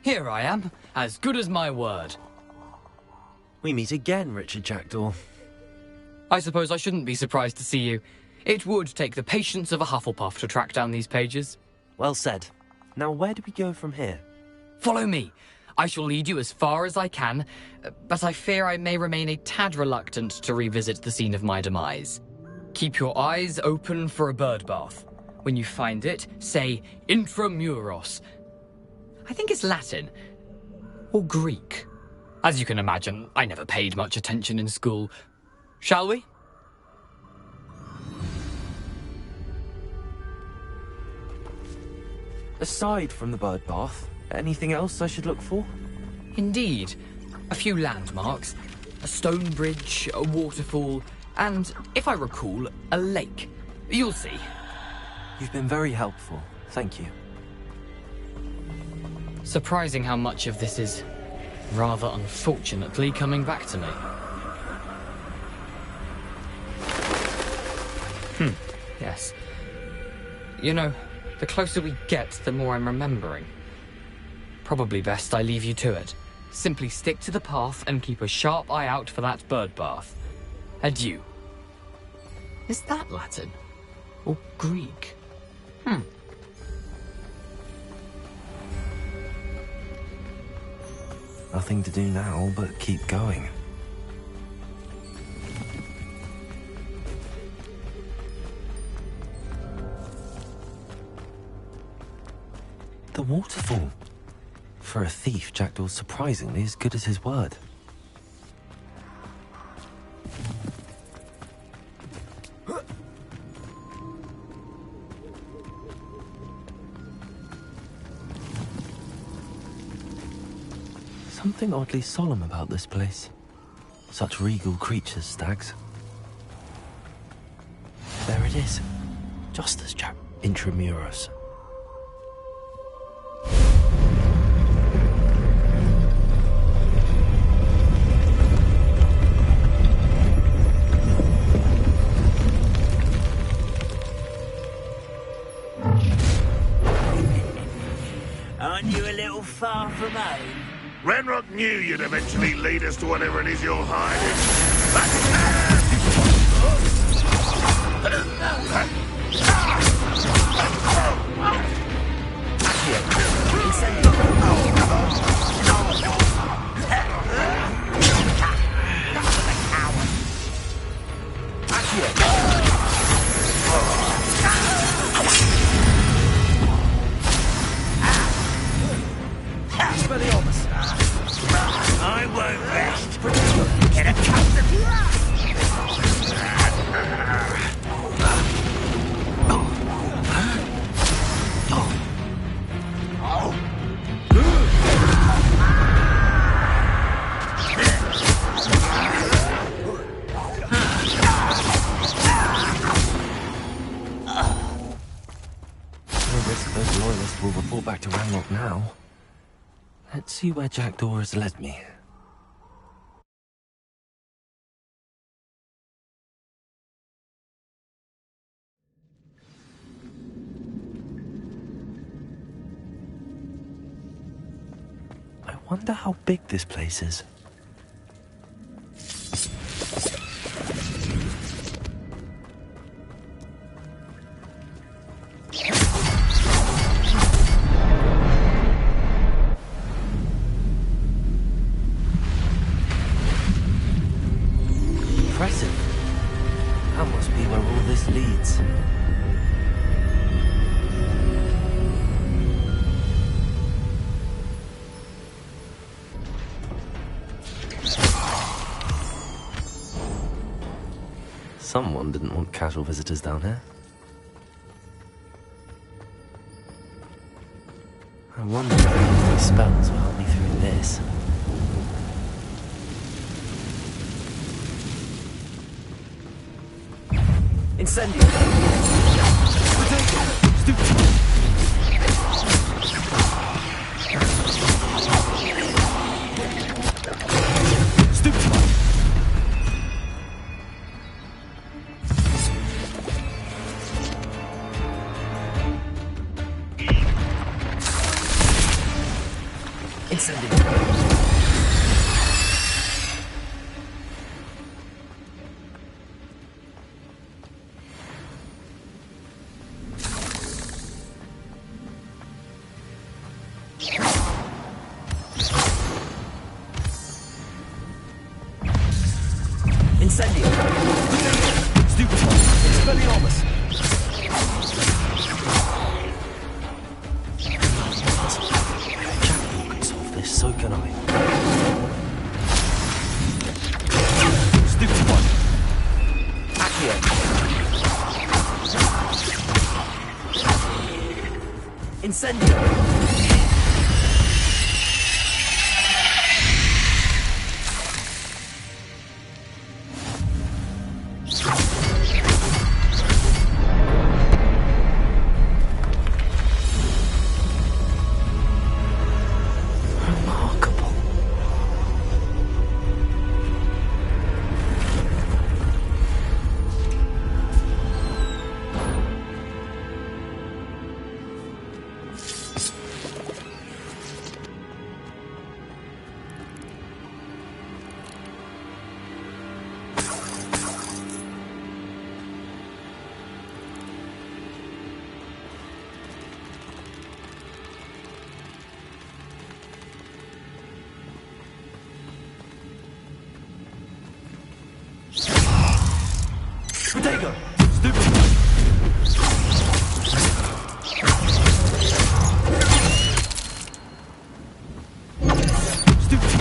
Here I am, as good as my word. We meet again, Richard Jackdaw. I suppose I shouldn't be surprised to see you. It would take the patience of a Hufflepuff to track down these pages. Well said. Now where do we go from here? Follow me. I shall lead you as far as I can, but I fear I may remain a tad reluctant to revisit the scene of my demise. Keep your eyes open for a bird bath. When you find it, say intramuros. I think it's Latin. Or Greek. As you can imagine, I never paid much attention in school. Shall we? Aside from the bird bath, anything else I should look for? Indeed. A few landmarks. A stone bridge, a waterfall, and, if I recall, a lake. You'll see. You've been very helpful. Thank you. Surprising how much of this is, rather unfortunately, coming back to me. Yes. You know, the closer we get, the more I'm remembering. Probably best I leave you to it. Simply stick to the path and keep a sharp eye out for that bird bath. Adieu. Is that Latin? Or Greek? Nothing to do now but keep going. The waterfall. For a thief, Jackdaw's surprisingly as good as his word. Something oddly solemn about this place. Such regal creatures, stags. There it is. Just as Intramuros. Aren't you a little far from home? Renrock knew you'd eventually lead us to whatever it is you're hiding. I won't rest. Get a custard. No risk those loyalists will report back to Ranrock now. Let's see where Jackdaw has led me. I wonder how big this place is. Impressive. That must be where all this leads. Someone didn't want casual visitors down here. I wonder if any spells will help me through this. Incendio! Stupid! Incendio! Stupefy! Expelliarmus! Jackdaw can solve this, so can I. Stupefy! Accio! Incendio! Protego! Stupefy! Stupefy!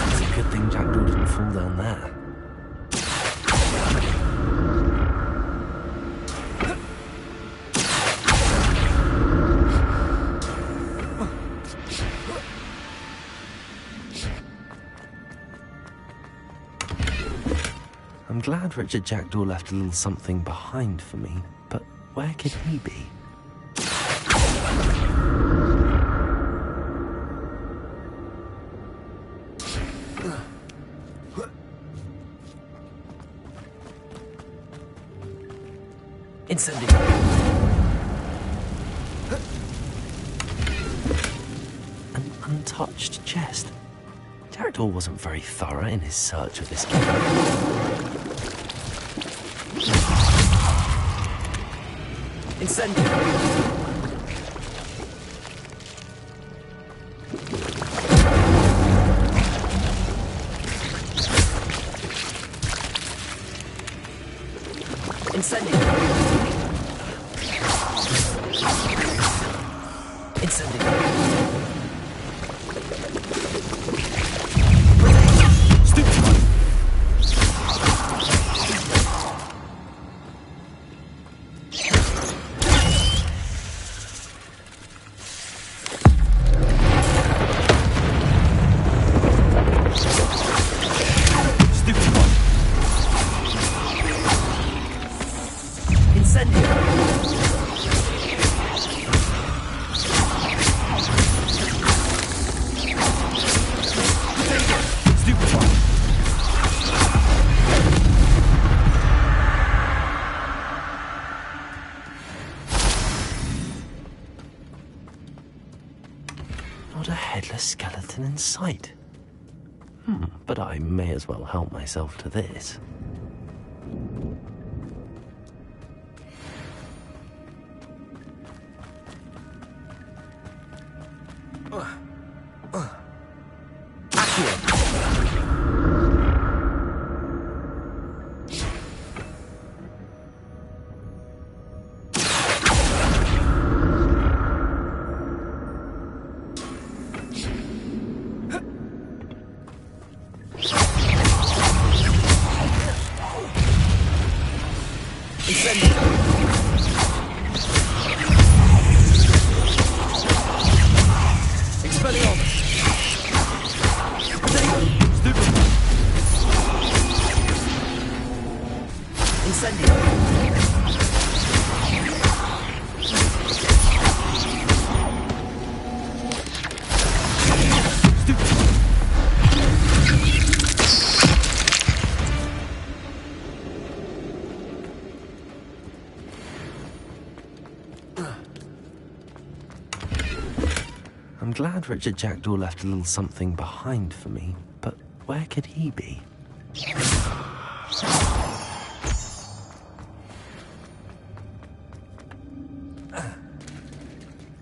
It's a good thing Jackdaw didn't fall down there. I'm glad Richard Jackdaw left a little something behind for me, but where could he be? Incendio! An untouched chest. Jackdaw wasn't very thorough in his search of this game. Incendio! Incendio! Incendio! Stupefy! Incendio! Stupefy! Not a headless skeleton in sight. But I may as well help myself to this. Expelliarmus! Stupefy! Incendio! glad Richard Jackdaw left a little something behind for me, but where could he be?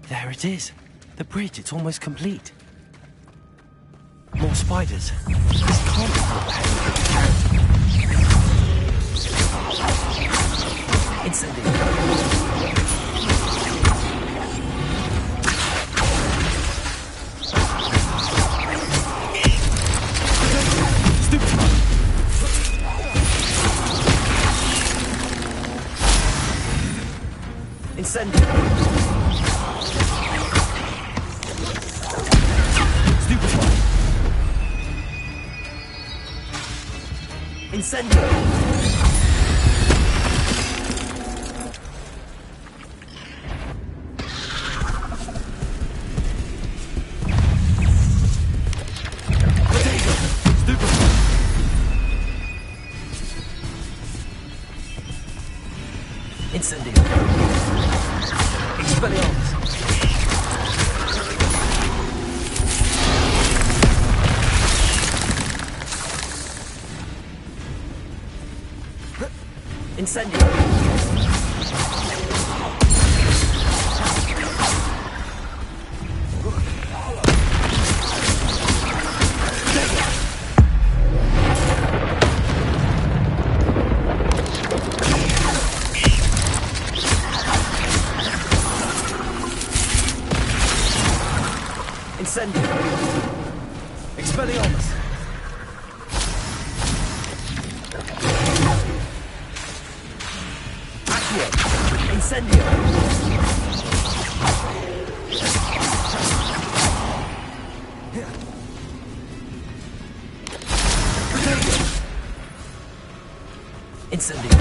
There it is. The bridge, it's almost complete. More spiders. This can't be the way. Incendiary. Incendiary. Incendio! Incendio! Expelliarmus! Incendio! Incendio! Expelliarmus! Incendio! Incendio!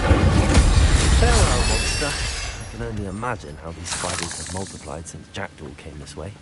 Farewell, monster. I can only imagine how these spiders have multiplied since Jackdaw came this way.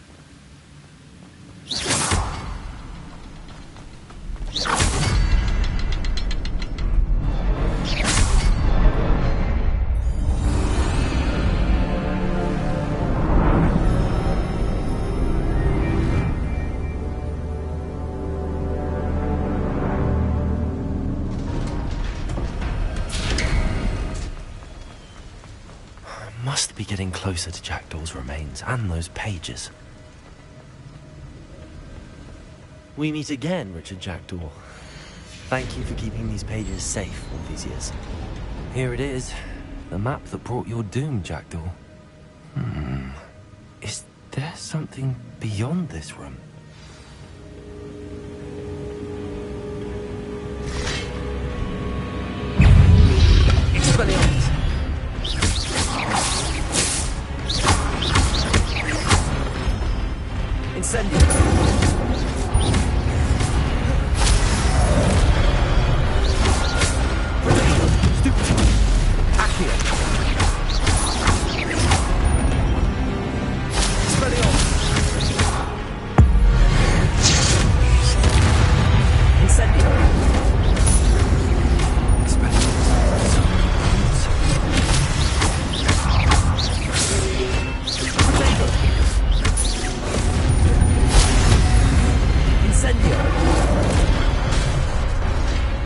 Must be getting closer to Jackdaw's remains and those pages. We meet again, Richard Jackdaw. Thank you for keeping these pages safe all these years. Here it is, the map that brought your doom, Jackdaw. Is there something beyond this room? Expelliarmus! Incendio!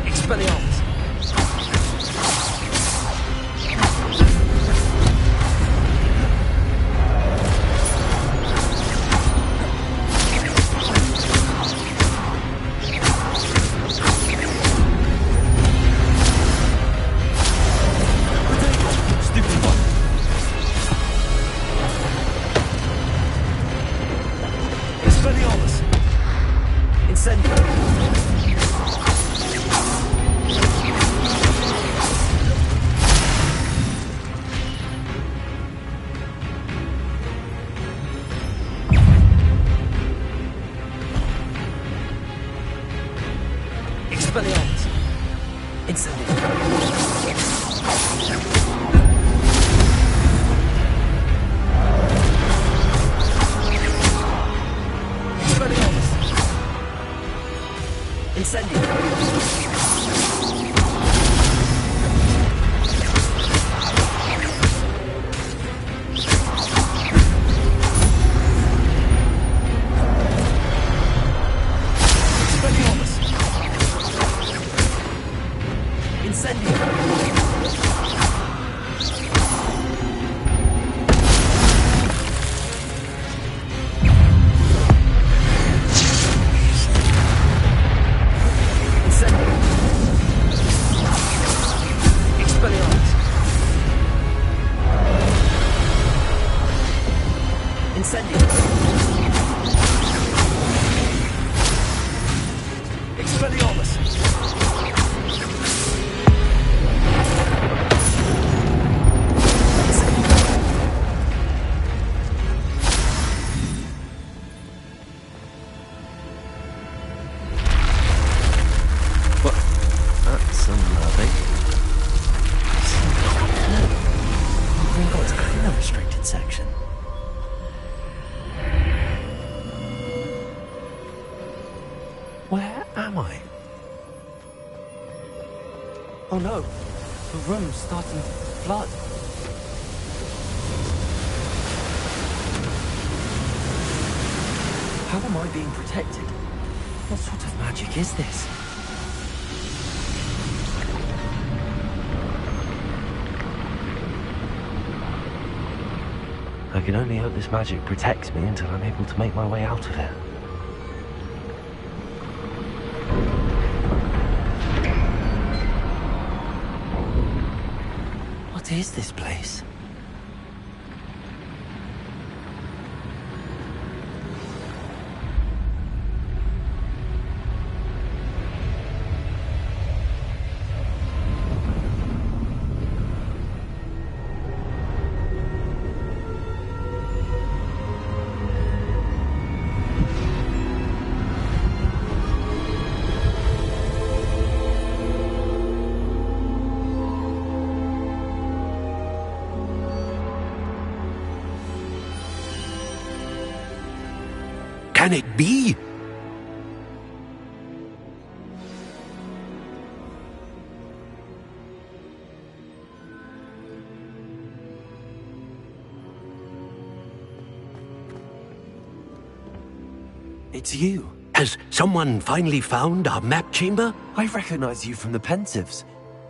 Expelliarmus! Incendio! Incendio! Oh no, the room's starting to flood. How am I being protected? What sort of magic is this? I can only hope this magic protects me until I'm able to make my way out of it. What is this place? Can it be? It's you. Has someone finally found our map chamber? I recognize you from the Pensives.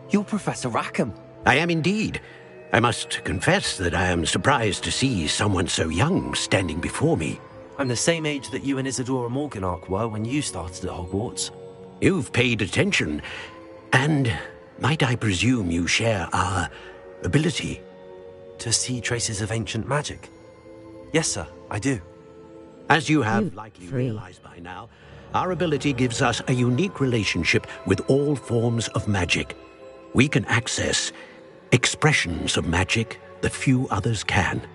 You're Professor Rackham. I am indeed. I must confess that I am surprised to see someone so young standing before me. I'm the same age that you and Isadora Morganach were when you started at Hogwarts. You've paid attention, and might I presume you share our ability? To see traces of ancient magic? Yes, sir, I do. As you have likely realized by now, our ability gives us a unique relationship with all forms of magic. We can access expressions of magic that few others can.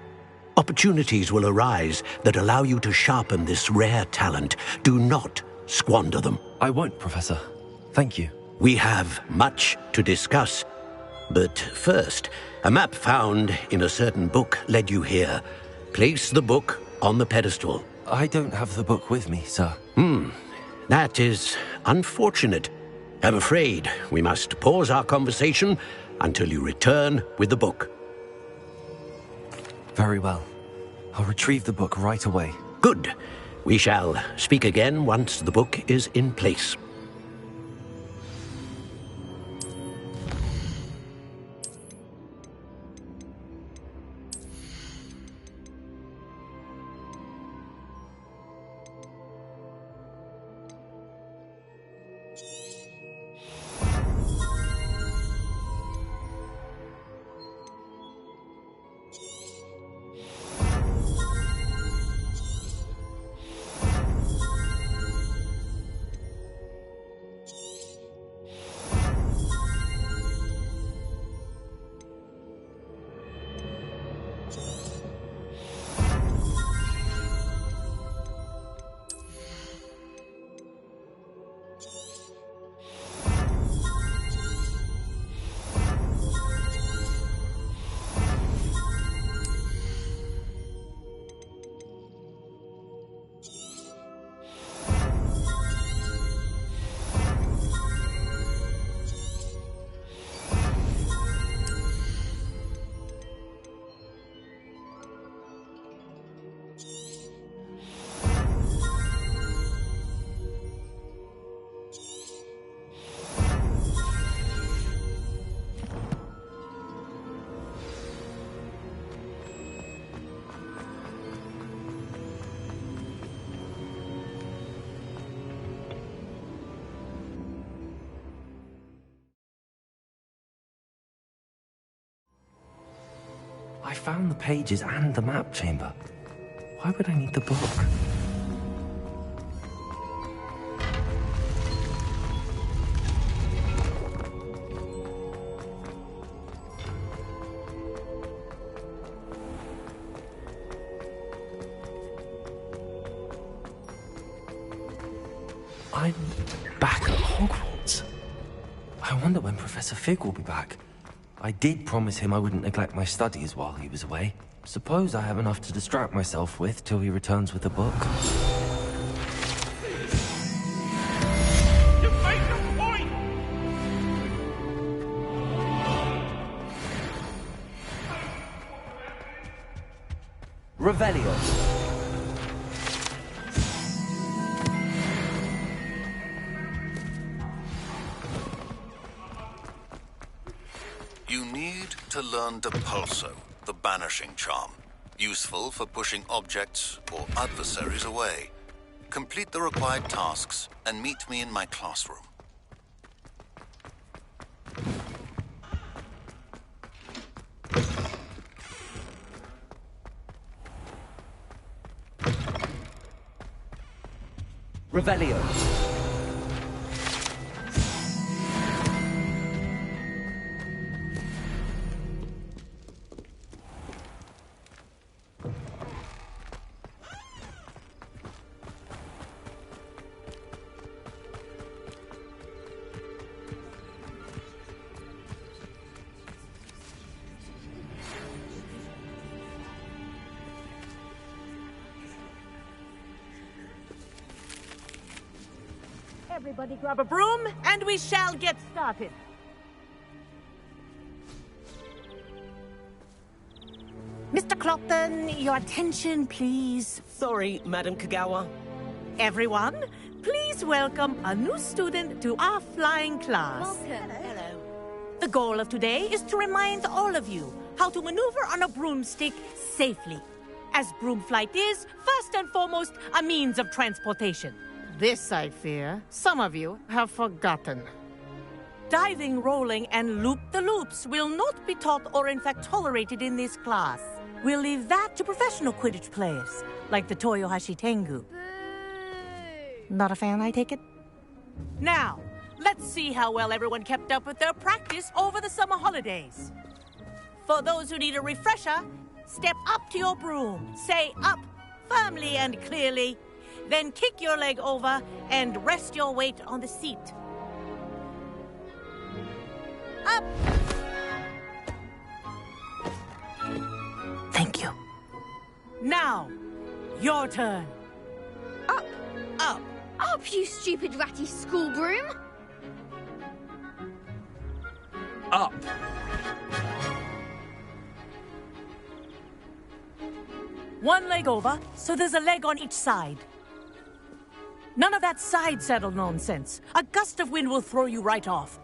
Opportunities will arise that allow you to sharpen this rare talent. Do not squander them. I won't, Professor. Thank you. We have much to discuss. But first, a map found in a certain book led you here. Place the book on the pedestal. I don't have the book with me, sir. That is unfortunate. I'm afraid we must pause our conversation until you return with the book. Very well. I'll retrieve the book right away. Good. We shall speak again once the book is in place. I found the pages and the map chamber. Why would I need the book? I'm back at Hogwarts. I wonder when Professor Fig will be back. I did promise him I wouldn't neglect my studies while he was away. Suppose I have enough to distract myself with till he returns with the book. You make a point! Revelio. You need to learn Depulso, the banishing charm. Useful for pushing objects or adversaries away. Complete the required tasks and meet me in my classroom. Revelio. Everybody grab a broom, and we shall get started. Mr. Clopton, your attention, please. Sorry, Madam Kagawa. Everyone, please welcome a new student to our flying class. Welcome. Hello. The goal of today is to remind all of you how to maneuver on a broomstick safely, as broom flight is, first and foremost, a means of transportation. This, I fear, some of you have forgotten. Diving, rolling, and loop-the-loops will not be taught or in fact tolerated in this class. We'll leave that to professional Quidditch players, like the Toyohashi Tengu. Not a fan, I take it? Now, let's see how well everyone kept up with their practice over the summer holidays. For those who need a refresher, step up to your broom, say up, firmly and clearly, then kick your leg over and rest your weight on the seat. Up! Thank you. Now, your turn. Up. Up. Up, you stupid ratty school broom. Up. One leg over, so there's a leg on each side. None of that side saddle nonsense. A gust of wind will throw you right off.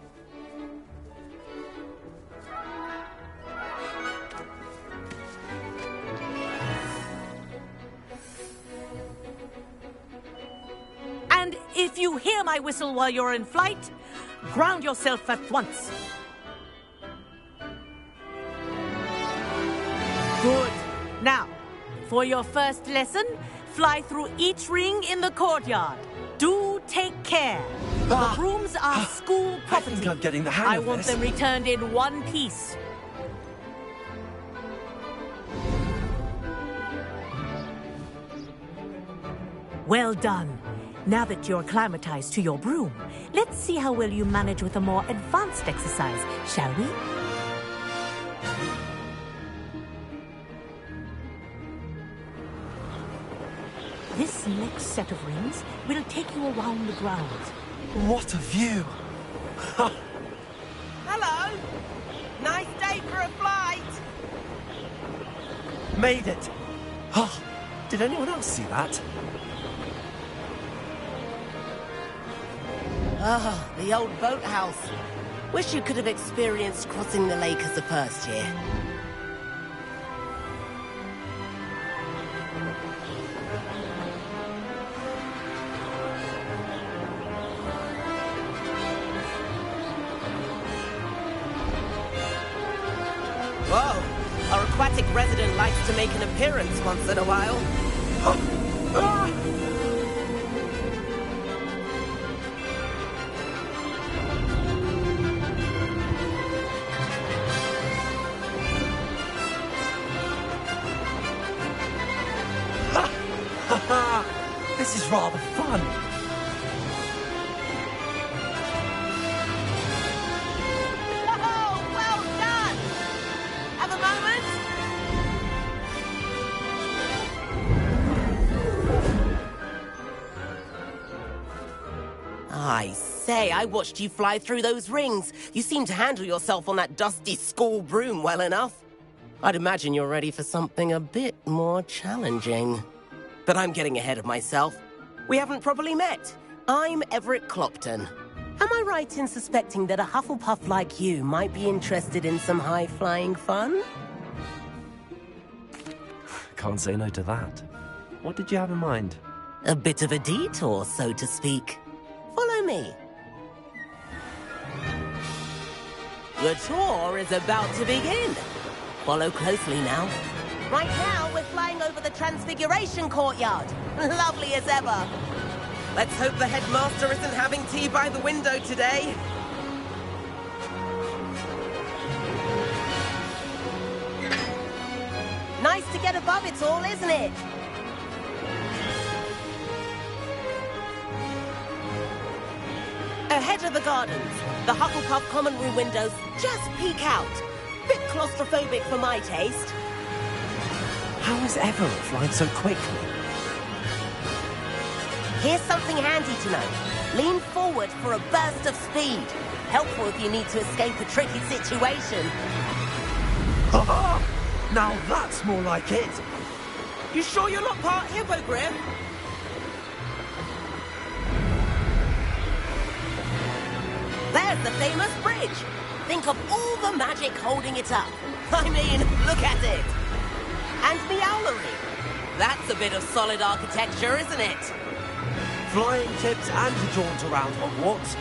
And if you hear my whistle while you're in flight, ground yourself at once. Good. Now, for your first lesson, fly through each ring in the courtyard. Do take care. The brooms are school property. I think I'm getting the hang I of want this. them returned in one piece. Well done. Now that you're acclimatized to your broom, let's see how well you manage with a more advanced exercise, shall we? This next set of rings will take you around the grounds. What a view! Hello! Nice day for a flight! Made it! Oh, did anyone else see that? Oh, the old boathouse. Wish you could have experienced crossing the lake as the first year. Whoa! Our aquatic resident likes to make an appearance once in a while. This is rather fun. Oh, well done! Have a moment? I say, I watched you fly through those rings. You seem to handle yourself on that dusty school broom well enough. I'd imagine you're ready for something a bit more challenging. But I'm getting ahead of myself. We haven't properly met. I'm Everett Clopton. Am I right in suspecting that a Hufflepuff like you might be interested in some high-flying fun? Can't say no to that. What did you have in mind? A bit of a detour, so to speak. Follow me. The tour is about to begin. Follow closely now. Right now, we're flying over the Transfiguration Courtyard. Lovely as ever. Let's hope the headmaster isn't having tea by the window today. Nice to get above it all, isn't it? Ahead of the gardens, the Hufflepuff common room windows just peek out. Bit claustrophobic for my taste. How is Everett flying so quickly? Here's something handy to know. Lean forward for a burst of speed. Helpful if you need to escape a tricky situation. Now that's more like it. You sure you're not part hippogriff? There's the famous bridge. Think of all the magic holding it up. I mean, look at it. And Meowlery. That's a bit of solid architecture, isn't it? Flying tips and a jaunt around Hogwarts.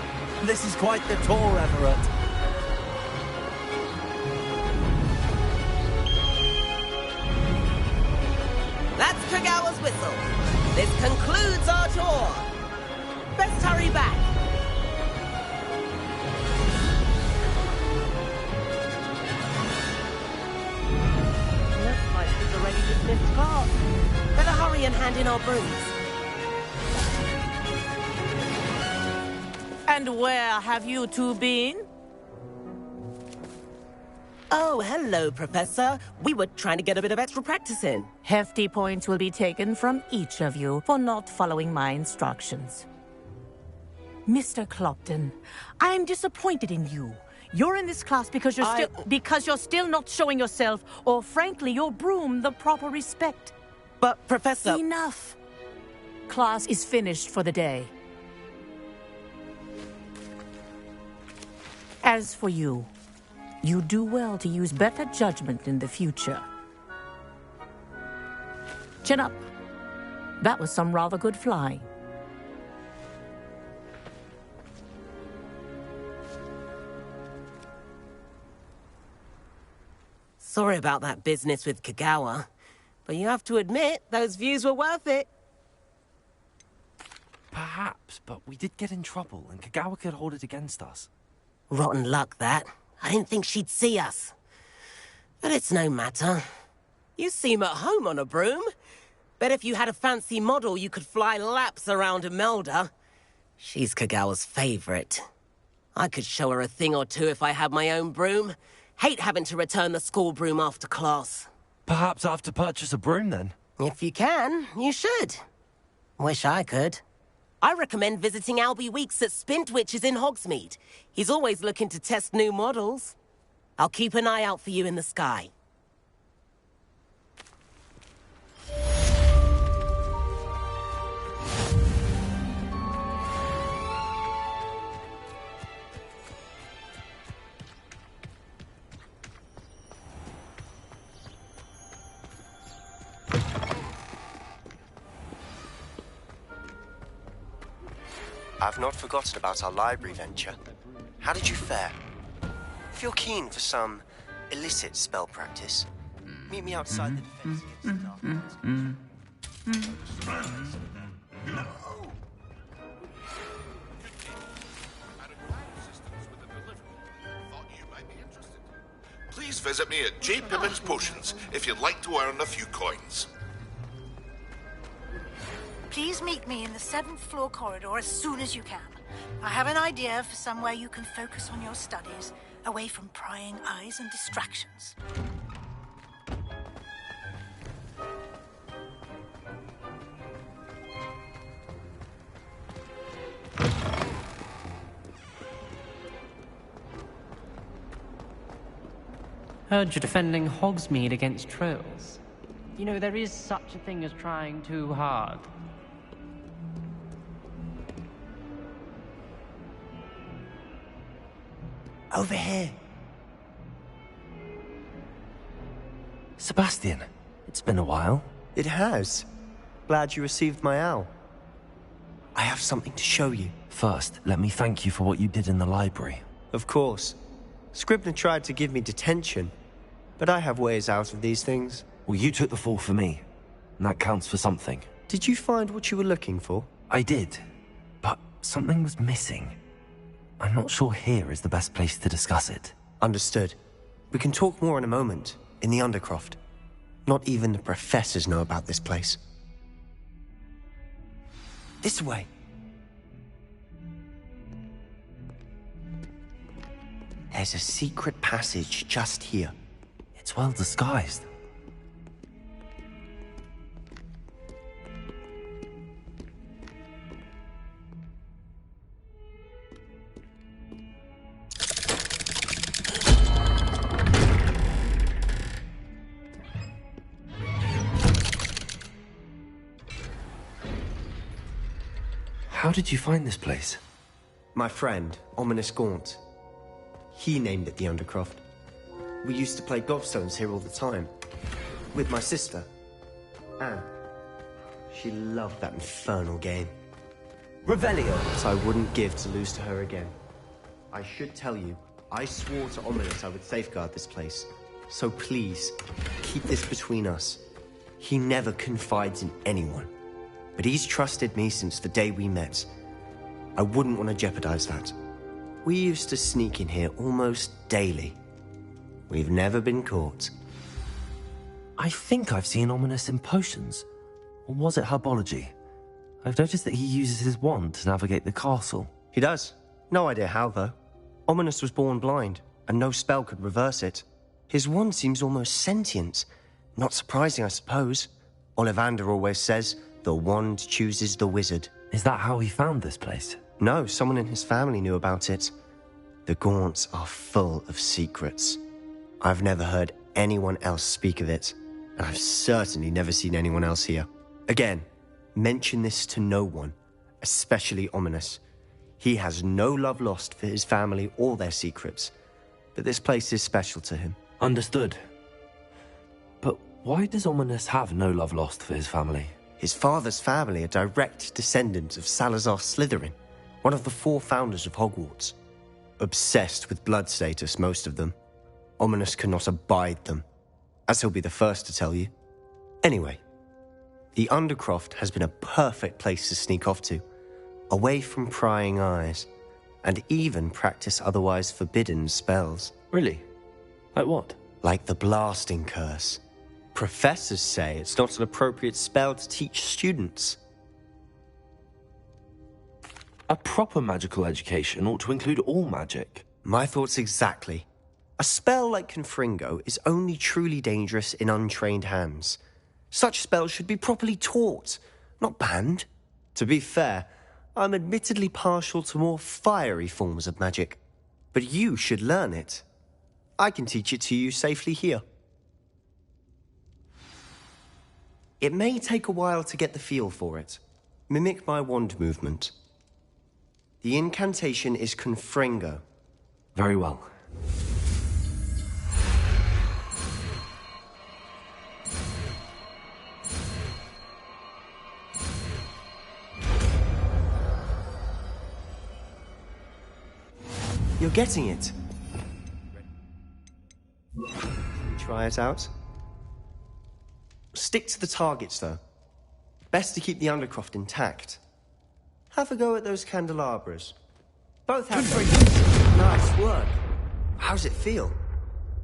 This is quite the tour, Everett. That's Kagawa's whistle. This concludes our tour. Best hurry back. Looks like we've already dismissed class. Better hurry and hand in our brooms. And where have you two been? Oh, hello, Professor. We were trying to get a bit of extra practice in. Hefty points will be taken from each of you for not following my instructions. Mr. Clopton, I'm disappointed in you. You're in this class because you're still not showing yourself, or frankly, your broom the proper respect. But, Professor... Enough. Class is finished for the day. As for you, you do well to use better judgment in the future. Chin up. That was some rather good flying. Sorry about that business with Kagawa, but you have to admit, those views were worth it. Perhaps, but we did get in trouble, and Kagawa could hold it against us. Rotten luck, that. I didn't think she'd see us. But it's no matter. You seem at home on a broom. Bet if you had a fancy model, you could fly laps around Imelda. She's Kagawa's favorite. I could show her a thing or two if I had my own broom. Hate having to return the school broom after class. Perhaps I have to purchase a broom, then? If you can, you should. Wish I could. I recommend visiting Albie Weeks at Spintwitches in Hogsmeade. He's always looking to test new models. I'll keep an eye out for you in the sky. I've not forgotten about our library venture. How did you fare? If you're keen for some illicit spell practice, Meet me outside the defense against the dark arts. Please visit me at J. Pippin's Potions if you'd like to earn a few coins. Please meet me in the 7th floor corridor as soon as you can. I have an idea for somewhere you can focus on your studies, away from prying eyes and distractions. Heard you're defending Hogsmeade against trolls. You know, there is such a thing as trying too hard. Over here. Sebastian, it's been a while. It has. Glad you received my owl. I have something to show you. First, let me thank you for what you did in the library. Of course. Scribner tried to give me detention, but I have ways out of these things. Well, you took the fall for me, and that counts for something. Did you find what you were looking for? I did, but something was missing. I'm not sure here is the best place to discuss it. Understood. We can talk more in a moment, in the Undercroft. Not even the professors know about this place. This way. There's a secret passage just here. It's well disguised. How did you find this place? My friend, Ominous Gaunt. He named it the Undercroft. We used to play gobstones here all the time. With my sister, Anne. She loved that infernal game. Revelio! That I wouldn't give to lose to her again. I should tell you, I swore to Ominous I would safeguard this place. So please, keep this between us. He never confides in anyone. But he's trusted me since the day we met. I wouldn't want to jeopardize that. We used to sneak in here almost daily. We've never been caught. I think I've seen Ominous in potions. Or was it herbology? I've noticed that he uses his wand to navigate the castle. He does. No idea how, though. Ominous was born blind, and no spell could reverse it. His wand seems almost sentient. Not surprising, I suppose. Ollivander always says, the wand chooses the wizard. Is that how he found this place? No, someone in his family knew about it. The Gaunts are full of secrets. I've never heard anyone else speak of it, and I've certainly never seen anyone else here. Again, mention this to no one, especially Ominous. He has no love lost for his family or their secrets, but this place is special to him. Understood. But why does Ominous have no love lost for his family? His father's family are direct descendants of Salazar Slytherin, one of the 4 founders of Hogwarts. Obsessed with blood status, most of them. Ominous cannot abide them, as he'll be the first to tell you. Anyway, the Undercroft has been a perfect place to sneak off to, away from prying eyes, and even practice otherwise forbidden spells. Really? Like what? Like the Blasting Curse. Professors say it's not an appropriate spell to teach students. A proper magical education ought to include all magic. My thoughts exactly. A spell like Confringo is only truly dangerous in untrained hands. Such spells should be properly taught, not banned. To be fair, I'm admittedly partial to more fiery forms of magic. But you should learn it. I can teach it to you safely here. It may take a while to get the feel for it. Mimic my wand movement. The incantation is Confringo. Very well. You're getting it. Try it out. Stick to the targets, though. Best to keep the Undercroft intact. Have a go at those candelabras. Both have very nice work. How's it feel?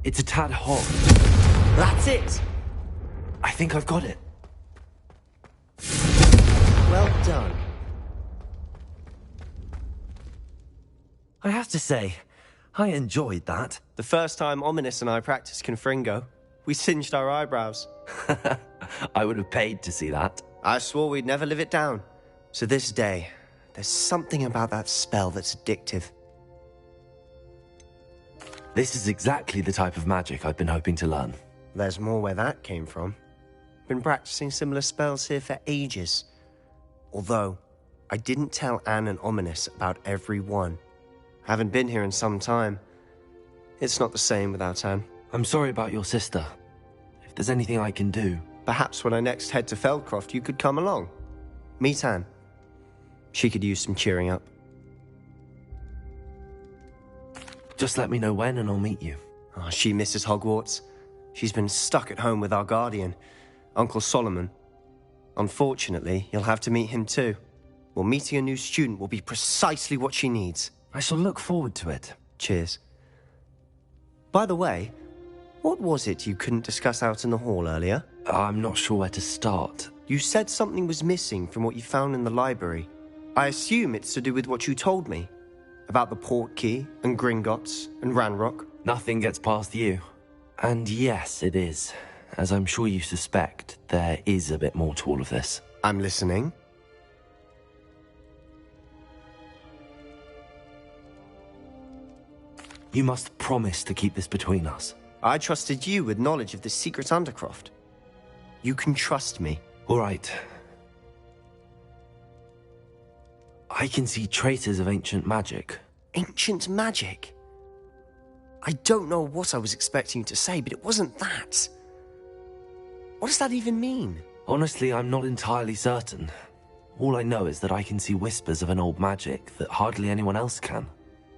It's a tad hot. That's it! I think I've got it. Well done. I have to say, I enjoyed that. The first time Ominous and I practiced Confringo, we singed our eyebrows. I would have paid to see that. I swore we'd never live it down. So this day, there's something about that spell that's addictive. This is exactly the type of magic I've been hoping to learn. There's more where that came from. Been practicing similar spells here for ages. Although, I didn't tell Anne and Ominous about every one. Haven't been here in some time. It's not the same without Anne. I'm sorry about your sister. If there's anything I can do... Perhaps when I next head to Feldcroft, you could come along. Meet Anne. She could use some cheering up. Just let me know when and I'll meet you. Oh, she misses Hogwarts. She's been stuck at home with our guardian, Uncle Solomon. Unfortunately, you'll have to meet him too. Well, meeting a new student will be precisely what she needs. I shall look forward to it. Cheers. By the way, what was it you couldn't discuss out in the hall earlier? I'm not sure where to start. You said something was missing from what you found in the library. I assume it's to do with what you told me. About the Portkey, and Gringotts, and Ranrock. Nothing gets past you. And yes, it is. As I'm sure you suspect, there is a bit more to all of this. I'm listening. You must promise to keep this between us. I trusted you with knowledge of the secret Undercroft. You can trust me. All right. I can see traces of ancient magic. Ancient magic? I don't know what I was expecting you to say, but it wasn't that. What does that even mean? Honestly, I'm not entirely certain. All I know is that I can see whispers of an old magic that hardly anyone else can.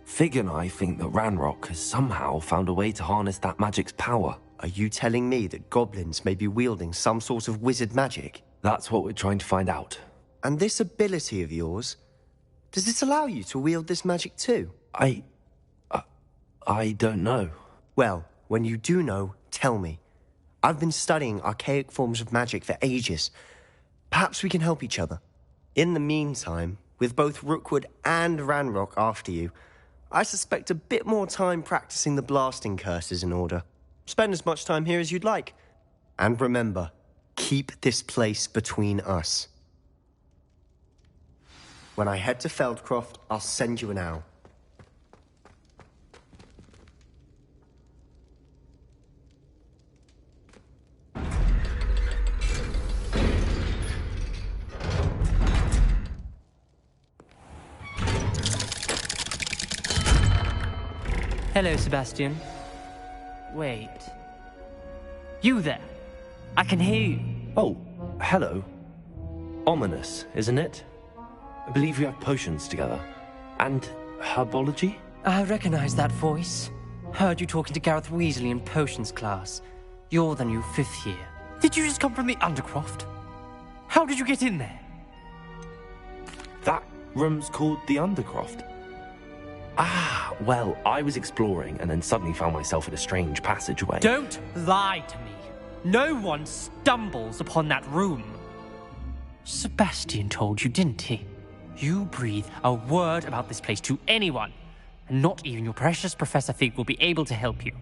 Fig and I think that Ranrock has somehow found a way to harness that magic's power. Are you telling me that goblins may be wielding some sort of wizard magic? That's what we're trying to find out. And this ability of yours, does it allow you to wield this magic too? I don't know. Well, when you do know, tell me. I've been studying archaic forms of magic for ages. Perhaps we can help each other. In the meantime, with both Rookwood and Ranrock after you, I suspect a bit more time practicing the blasting curses in order. Spend as much time here as you'd like. And remember, keep this place between us. When I head to Feldcroft, I'll send you an owl. Hello, Sebastian. Wait. You there? I can hear you. Oh, hello. Ominous, isn't it? I believe we have potions together. And herbology? I recognize that voice. Heard you talking to Gareth Weasley in potions class. You're the new 5th year. Did you just come from the Undercroft? How did you get in there? That room's called the Undercroft. Ah, well, I was exploring and then suddenly found myself in a strange passageway. Don't lie to me. No one stumbles upon that room. Sebastian told you, didn't he? You breathe a word about this place to anyone, and not even your precious Professor Fig will be able to help you.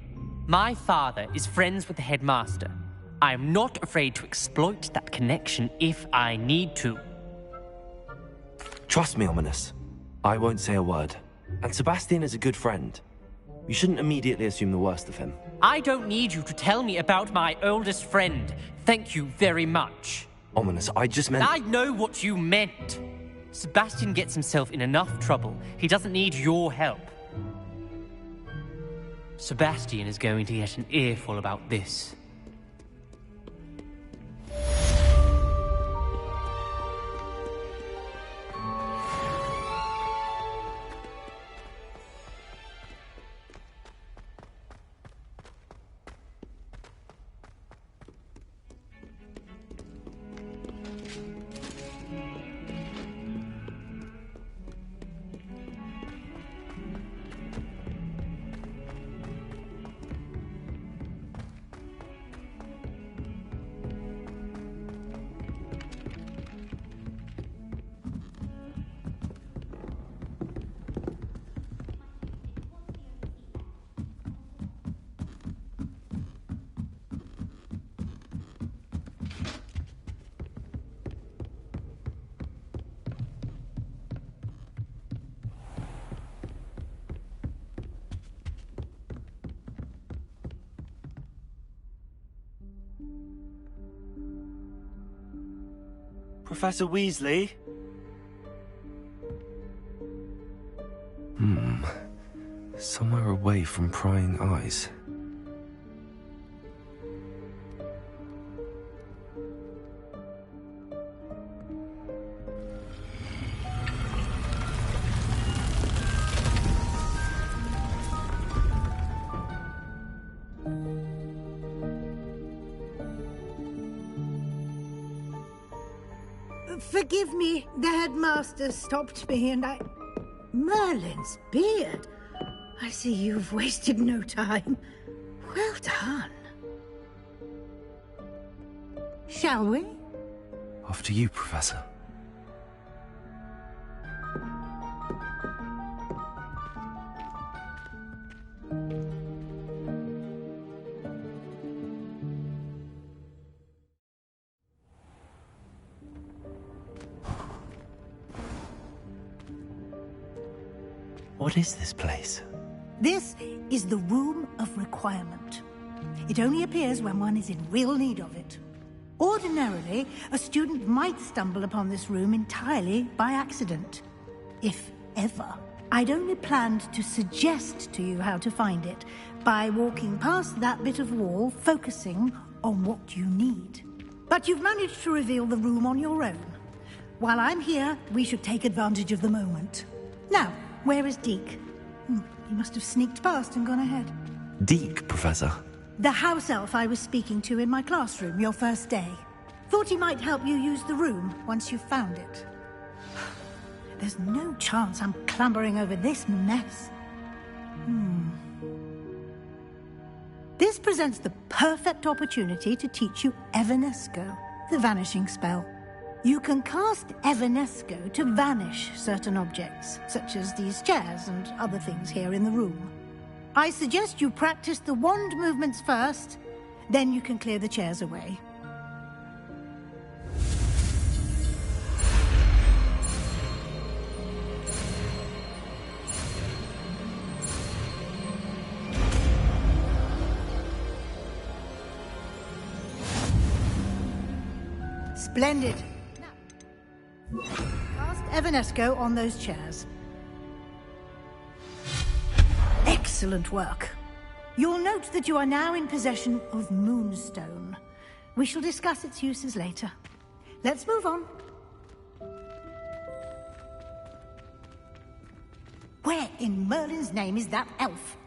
My father is friends with the headmaster. I am not afraid to exploit that connection if I need to. Trust me, Ominous. I won't say a word. And Sebastian is a good friend. You shouldn't immediately assume the worst of him. I don't need you to tell me about my oldest friend. Thank you very much. Ominous, I just meant... I know what you meant. Sebastian gets himself in enough trouble. He doesn't need your help. Sebastian is going to get an earful about this. Professor Weasley? Somewhere away from prying eyes. Forgive me, the headmaster stopped me and I... Merlin's beard. I see you've wasted no time. Well done. Shall we? After you, Professor. What is this place? This is the Room of Requirement. It only appears when one is in real need of it. Ordinarily, a student might stumble upon this room entirely by accident. If ever. I'd only planned to suggest to you how to find it by walking past that bit of wall, focusing on what you need. But you've managed to reveal the room on your own. While I'm here, we should take advantage of the moment. Now, where is Deke? He must have sneaked past and gone ahead. Deke, Professor. The house elf I was speaking to in my classroom your first day. Thought he might help you use the room once you've found it. There's no chance I'm clambering over this mess. This presents the perfect opportunity to teach you Evanesco, the vanishing spell. You can cast Evanesco to vanish certain objects, such as these chairs and other things here in the room. I suggest you practice the wand movements first, then you can clear the chairs away. Splendid. Now, cast Evanesco on those chairs. Excellent work. You'll note that you are now in possession of Moonstone. We shall discuss its uses later. Let's move on. Where in Merlin's name is that elf?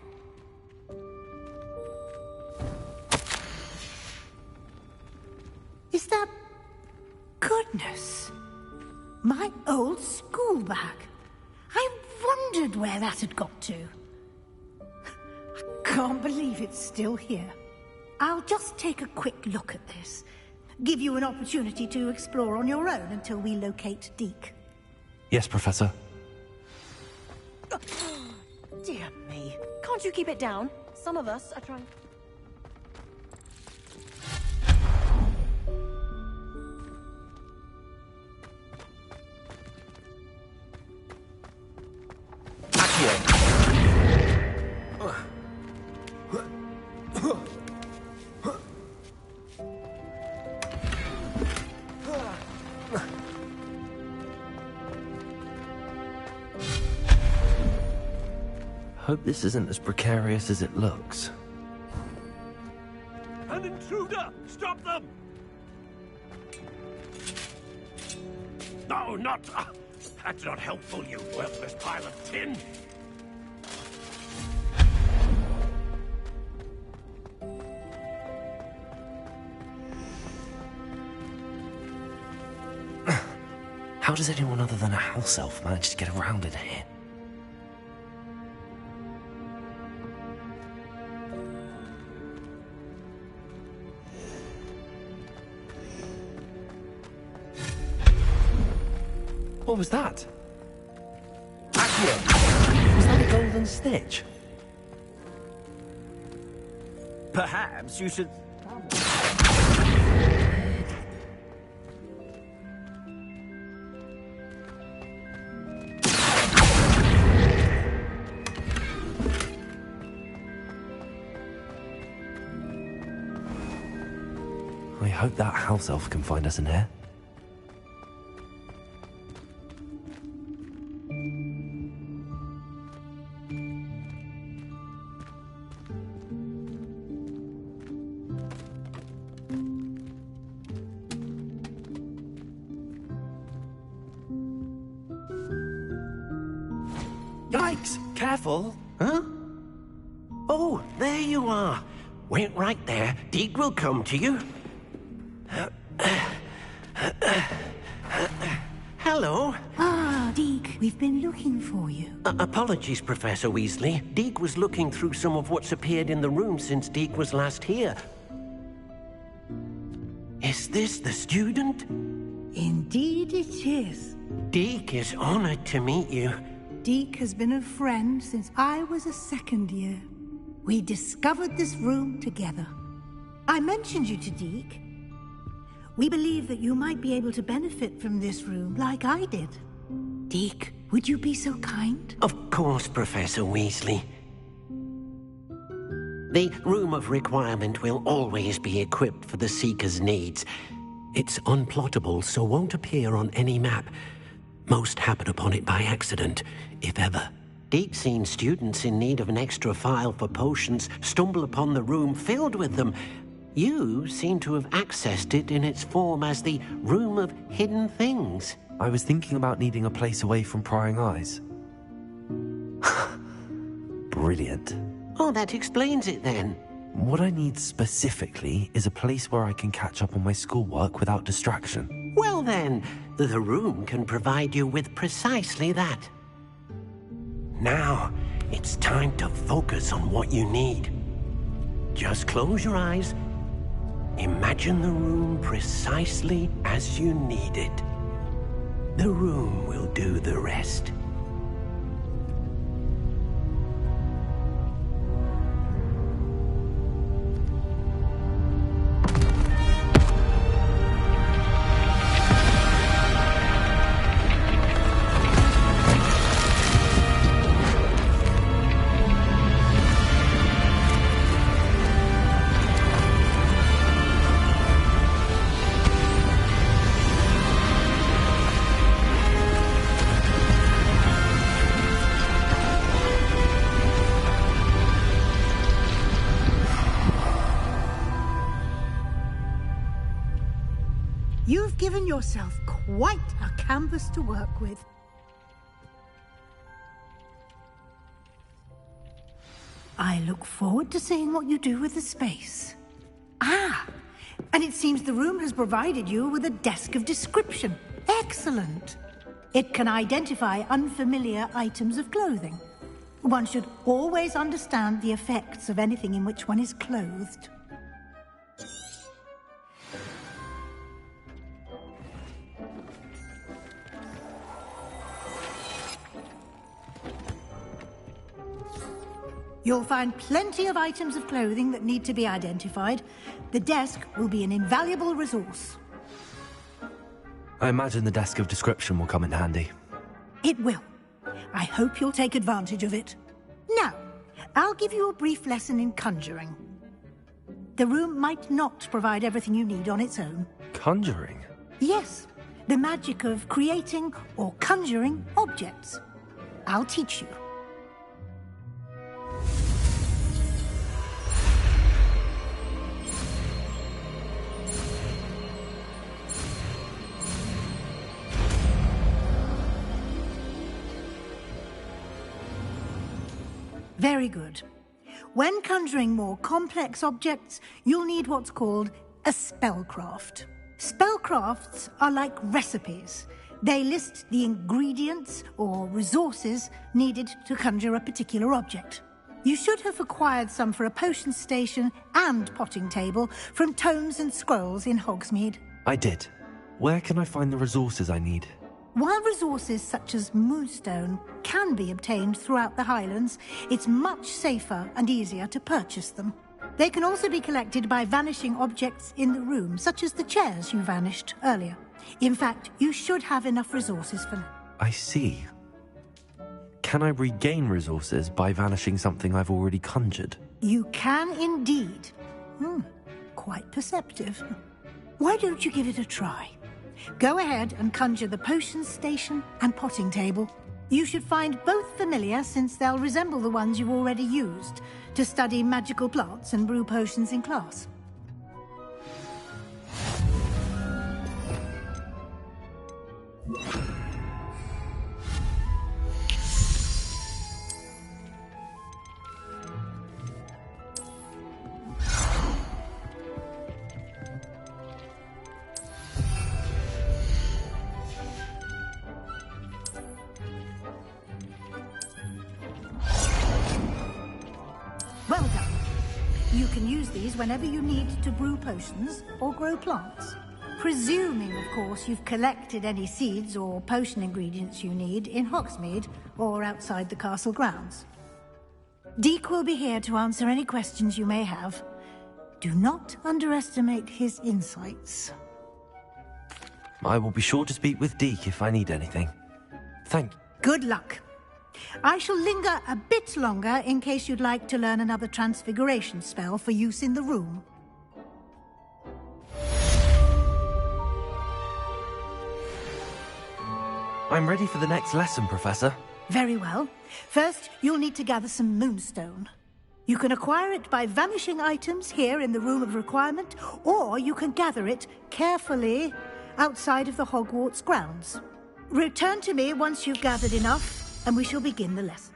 Is that... Goodness. My old school bag. I wondered where that had got to. I can't believe it's still here. I'll just take a quick look at this. Give you an opportunity to explore on your own until we locate Deke. Yes, Professor. Dear me. Can't you keep it down? Some of us are trying... Hope this isn't as precarious as it looks. An intruder! Stop them! No, not... that's not helpful, you worthless pile of tin! How does anyone other than a house elf manage to get around in here? What was that? Accio! Was that a golden stitch? Perhaps you should... I hope that house elf can find us in here. Yikes! Careful! Huh? Oh, there you are. Wait right there. Deke will come to you. Hello. Ah, Deke, we've been looking for you. Apologies, Professor Weasley. Deke was looking through some of what's appeared in the room since Deke was last here. Is this the student? Indeed it is. Deke is honored to meet you. Deke has been a friend since I was a second year. We discovered this room together. I mentioned you to Deke. We believe that you might be able to benefit from this room like I did. Deke, would you be so kind? Of course, Professor Weasley. The Room of Requirement will always be equipped for the Seeker's needs. It's unplottable, so won't appear on any map. Most happen upon it by accident, if ever. Deke's seen students in need of an extra file for potions stumble upon the room filled with them. You seem to have accessed it in its form as the Room of Hidden Things. I was thinking about needing a place away from prying eyes. Brilliant. Oh, that explains it then. What I need specifically is a place where I can catch up on my schoolwork without distraction. Well then, the room can provide you with precisely that. Now, it's time to focus on what you need. Just close your eyes. Imagine the room precisely as you need it. The room will do the rest. You've given yourself quite a canvas to work with. I look forward to seeing what you do with the space. Ah, and it seems the room has provided you with a desk of description. Excellent. It can identify unfamiliar items of clothing. One should always understand the effects of anything in which one is clothed. You'll find plenty of items of clothing that need to be identified. The desk will be an invaluable resource. I imagine the desk of description will come in handy. It will. I hope you'll take advantage of it. Now, I'll give you a brief lesson in conjuring. The room might not provide everything you need on its own. Conjuring? Yes, the magic of creating or conjuring objects. I'll teach you. Very good. When conjuring more complex objects, you'll need what's called a spellcraft. Spellcrafts are like recipes. They list the ingredients or resources needed to conjure a particular object. You should have acquired some for a potion station and potting table from tomes and scrolls in Hogsmeade. I did. Where can I find the resources I need? While resources such as moonstone can be obtained throughout the Highlands, it's much safer and easier to purchase them. They can also be collected by vanishing objects in the room, such as the chairs you vanished earlier. In fact, you should have enough resources for now. I see. Can I regain resources by vanishing something I've already conjured? You can indeed. Quite perceptive. Why don't you give it a try? Go ahead and conjure the potion station and potting table. You should find both familiar, since they'll resemble the ones you've already used to study magical plants and brew potions in class. Well done. You can use these whenever you need to brew potions or grow plants. Presuming, of course, you've collected any seeds or potion ingredients you need in Hogsmeade or outside the castle grounds. Deke will be here to answer any questions you may have. Do not underestimate his insights. I will be sure to speak with Deke if I need anything. Thank you. Good luck. I shall linger a bit longer in case you'd like to learn another transfiguration spell for use in the room. I'm ready for the next lesson, Professor. Very well. First, you'll need to gather some moonstone. You can acquire it by vanishing items here in the Room of Requirement, or you can gather it carefully outside of the Hogwarts grounds. Return to me once you've gathered enough, and we shall begin the lesson.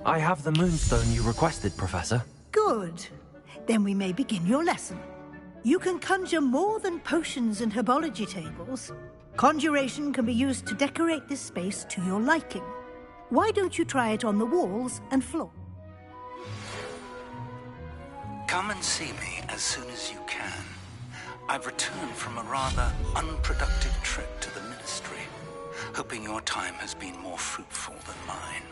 I have the moonstone you requested, Professor. Good. Then we may begin your lesson. You can conjure more than potions and herbology tables. Conjuration can be used to decorate this space to your liking. Why don't you try it on the walls and floor? Come and see me as soon as you can. I've returned from a rather unproductive trip to the Ministry, hoping your time has been more fruitful than mine.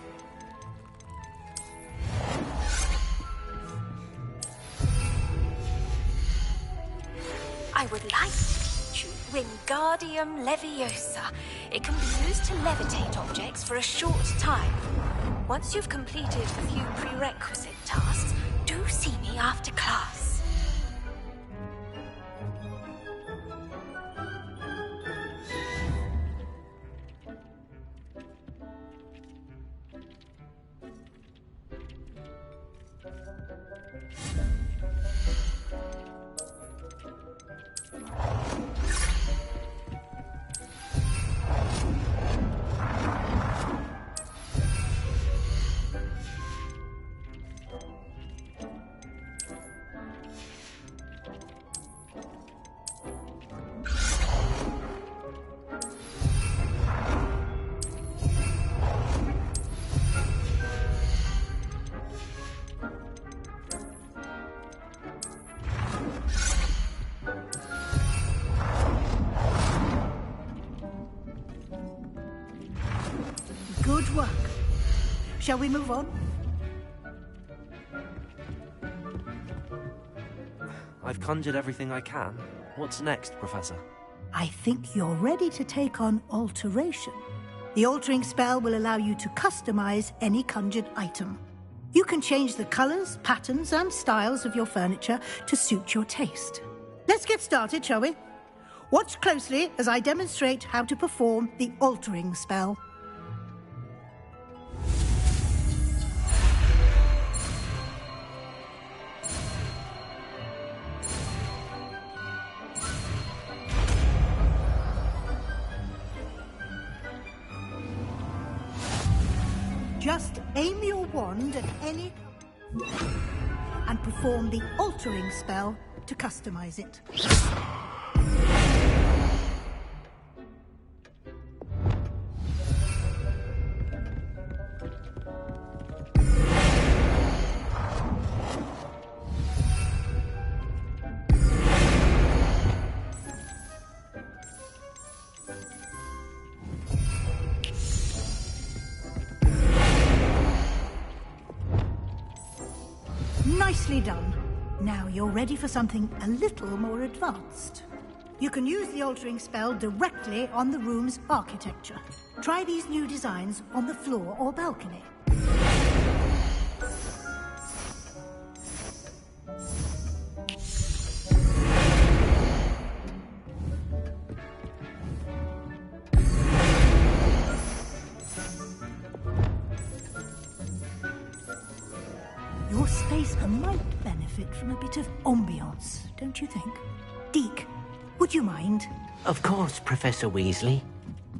I would like to teach you Wingardium Leviosa. It can be used to levitate objects for a short time. Once you've completed a few prerequisite tasks, do see me after class. Good work. Shall we move on? I've conjured everything I can. What's next, Professor? I think you're ready to take on alteration. The altering spell will allow you to customize any conjured item. You can change the colors, patterns, and styles of your furniture to suit your taste. Let's get started, shall we? Watch closely as I demonstrate how to perform the altering spell. Just aim your wand at any and perform the altering spell to customize it. Nicely done. Now you're ready for something a little more advanced. You can use the altering spell directly on the room's architecture. Try these new designs on the floor or balcony. Your space might benefit from a bit of ambiance, don't you think? Deke, would you mind? Of course, Professor Weasley.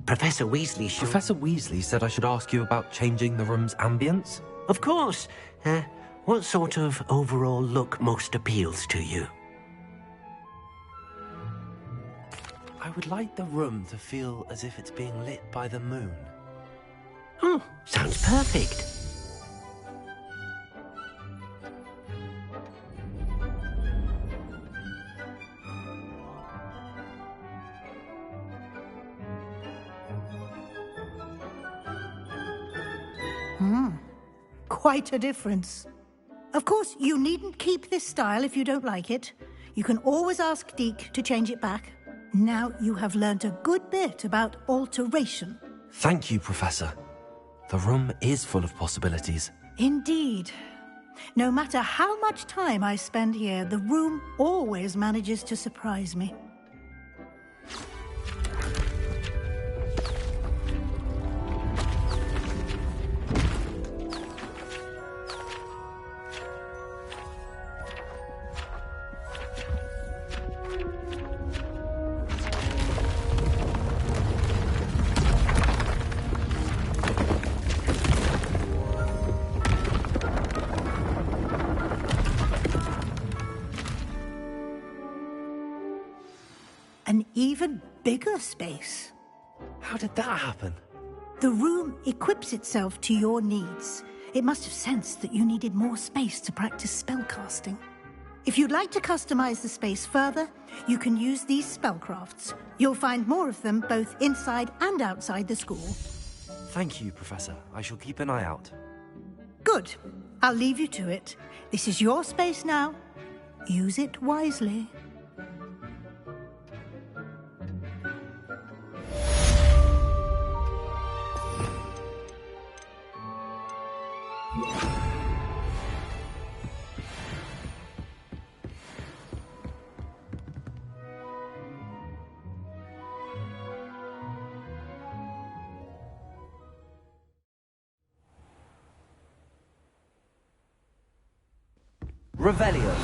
Professor Weasley should... Professor Weasley said I should ask you about changing the room's ambience? Of course. What sort of overall look most appeals to you? I would like the room to feel as if it's being lit by the moon. Oh, sounds perfect. Quite a difference. Of course, you needn't keep this style if you don't like it. You can always ask Deke to change it back. Now you have learnt a good bit about alteration. Thank you, Professor. The room is full of possibilities. Indeed. No matter how much time I spend here, the room always manages to surprise me. An even bigger space. How did that happen? The room equips itself to your needs. It must have sensed that you needed more space to practice spellcasting. If you'd like to customize the space further, you can use these spellcrafts. You'll find more of them both inside and outside the school. Thank you, Professor. I shall keep an eye out. Good. I'll leave you to it. This is your space now. Use it wisely. Revelio.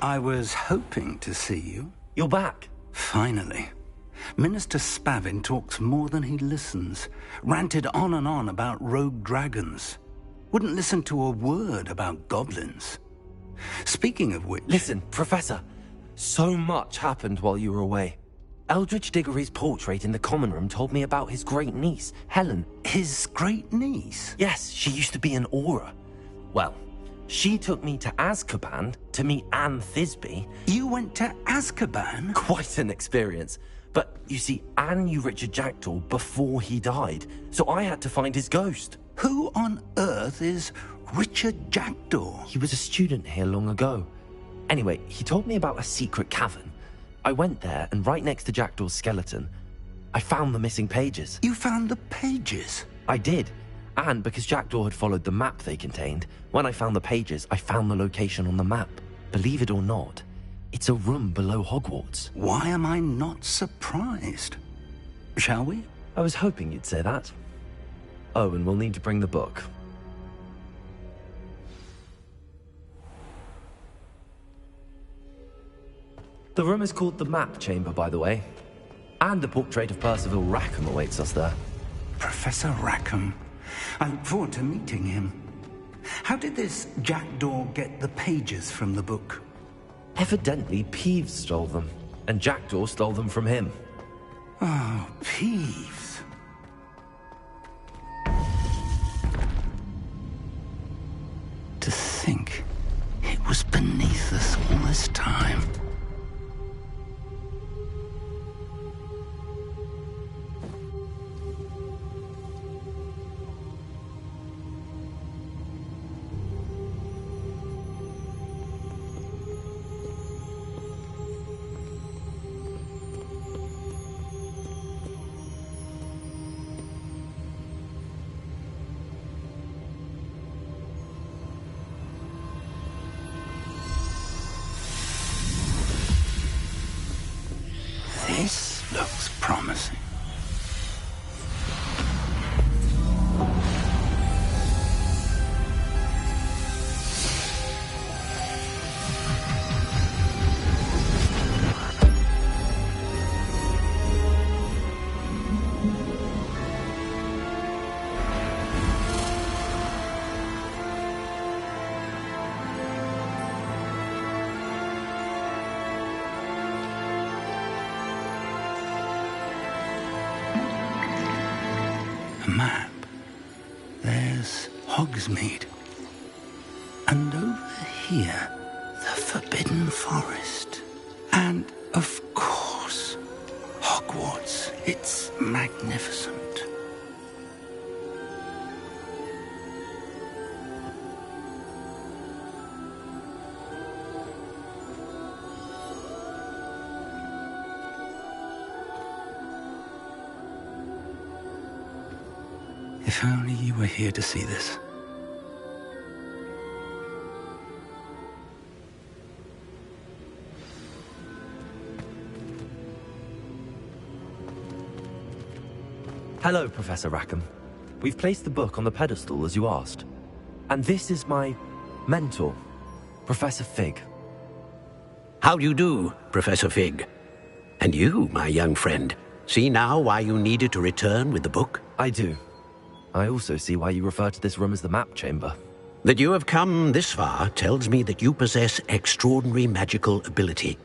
I was hoping to see you. You're back. Finally. Minister Spavin talks more than he listens. Ranted on and on about rogue dragons. Wouldn't listen to a word about goblins. Speaking of which... Listen, Professor. So much happened while you were away. Eldridge Diggory's portrait in the common room told me about his great niece, Helen. His great niece? Yes, she used to be an Auror. Well, she took me to Azkaban to meet Anne Thisbe. You went to Azkaban? Quite an experience. But, you see, Anne knew Richard Jackdaw before he died, so I had to find his ghost. Who on earth is Richard Jackdaw? He was a student here long ago. Anyway, he told me about a secret cavern. I went there, and right next to Jackdaw's skeleton, I found the missing pages. You found the pages? I did. And because Jackdaw had followed the map they contained, when I found the pages, I found the location on the map. Believe it or not, it's a room below Hogwarts. Why am I not surprised? Shall we? I was hoping you'd say that. Oh, and we'll need to bring the book. The room is called the Map Chamber, by the way. And a portrait of Percival Rackham awaits us there. Professor Rackham. I look forward to meeting him. How did this Jackdaw get the pages from the book? Evidently, Peeves stole them, and Jackdaw stole them from him. Oh, Peeves. To think it was beneath us all this time. This looks promising. A map. There's Hogsmeade. And over here, the Forbidden Forest. And, of course, Hogwarts. It's magnificent. If only you were here to see this. Hello, Professor Rackham. We've placed the book on the pedestal as you asked. And this is my mentor, Professor Fig. How do you do, Professor Fig? And you, my young friend, see now why you needed to return with the book? I do. I also see why you refer to this room as the Map Chamber. That you have come this far tells me that you possess extraordinary magical ability,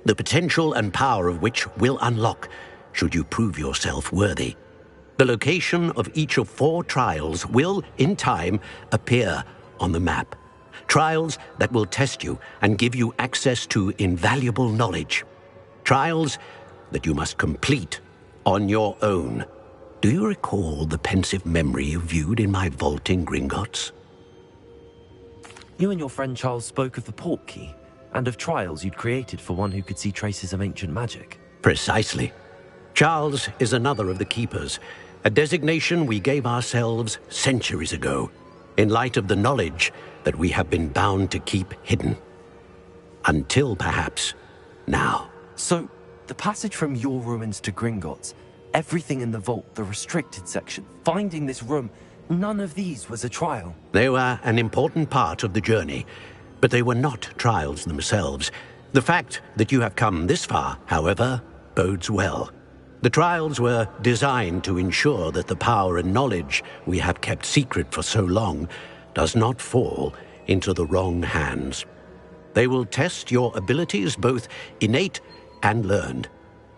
the potential and power of which will unlock should you prove yourself worthy. The location of each of 4 trials will, in time, appear on the map. Trials that will test you and give you access to invaluable knowledge. Trials that you must complete on your own. Do you recall the pensive memory you viewed in my vault in Gringotts? You and your friend Charles spoke of the Portkey, and of trials you'd created for one who could see traces of ancient magic. Precisely. Charles is another of the Keepers, a designation we gave ourselves centuries ago, in light of the knowledge that we have been bound to keep hidden. Until, perhaps, now. So, the passage from your ruins to Gringotts, everything in the vault, the restricted section, finding this room, none of these was a trial. They were an important part of the journey, but they were not trials themselves. The fact that you have come this far, however, bodes well. The trials were designed to ensure that the power and knowledge we have kept secret for so long does not fall into the wrong hands. They will test your abilities, both innate and learned.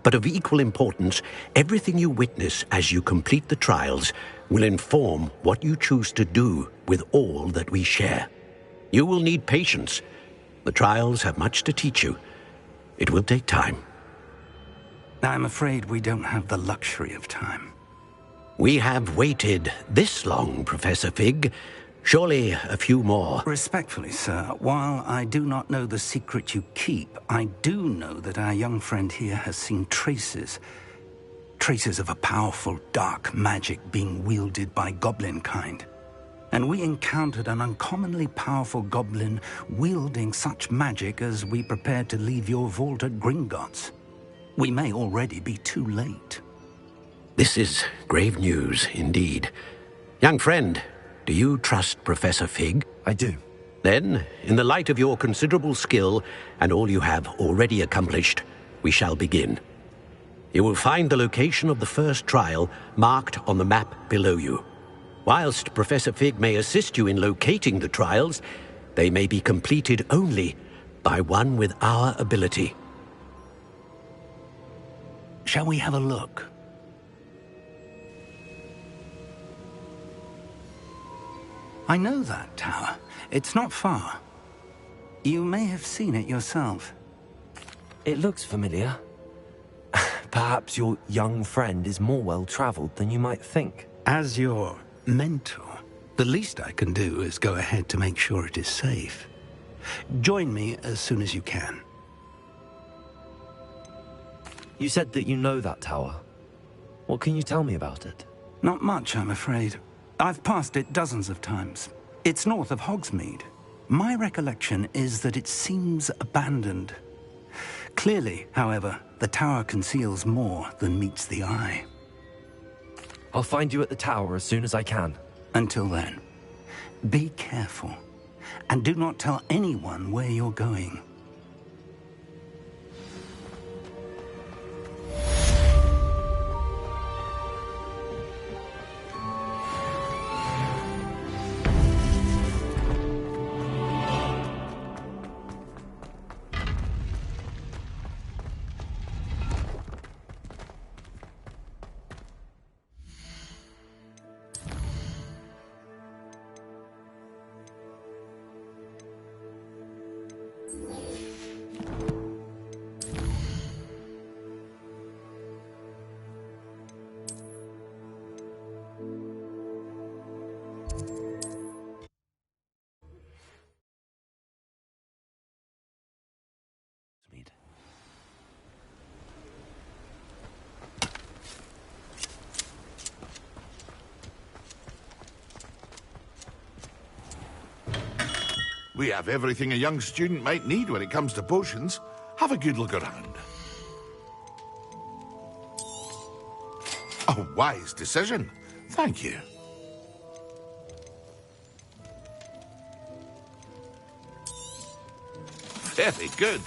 But of equal importance, everything you witness as you complete the trials will inform what you choose to do with all that we share. You will need patience. The trials have much to teach you. It will take time. I'm afraid we don't have the luxury of time. We have waited this long, Professor Fig. Surely a few more. Respectfully, sir, while I do not know the secret you keep, I do know that our young friend here has seen traces Traces of a powerful dark magic being wielded by goblin kind. And we encountered an uncommonly powerful goblin wielding such magic as we prepared to leave your vault at Gringotts. We may already be too late. This is grave news indeed. Young friend, do you trust Professor Fig? I do. Then, in the light of your considerable skill and all you have already accomplished, we shall begin. You will find the location of the first trial marked on the map below you. Whilst Professor Fig may assist you in locating the trials, they may be completed only by one with our ability. Shall we have a look? I know that tower. It's not far. You may have seen it yourself. It looks familiar. Perhaps your young friend is more well-traveled than you might think. As your mentor, the least I can do is go ahead to make sure it is safe. Join me as soon as you can. You said that you know that tower. What can you tell me about it? Not much, I'm afraid. I've passed it dozens of times. It's north of Hogsmeade. My recollection is that it seems abandoned. Clearly, however, the tower conceals more than meets the eye. I'll find you at the tower as soon as I can. Until then, be careful, and do not tell anyone where you're going. We have everything a young student might need when it comes to potions. Have a good look around. A wise decision. Thank you. Very good.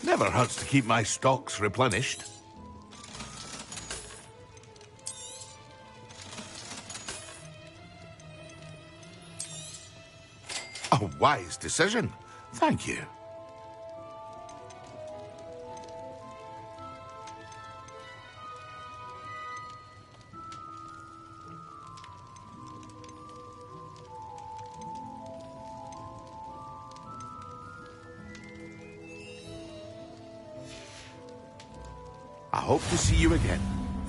Never hurts to keep my stocks replenished. A wise decision. Thank you. I hope to see you again.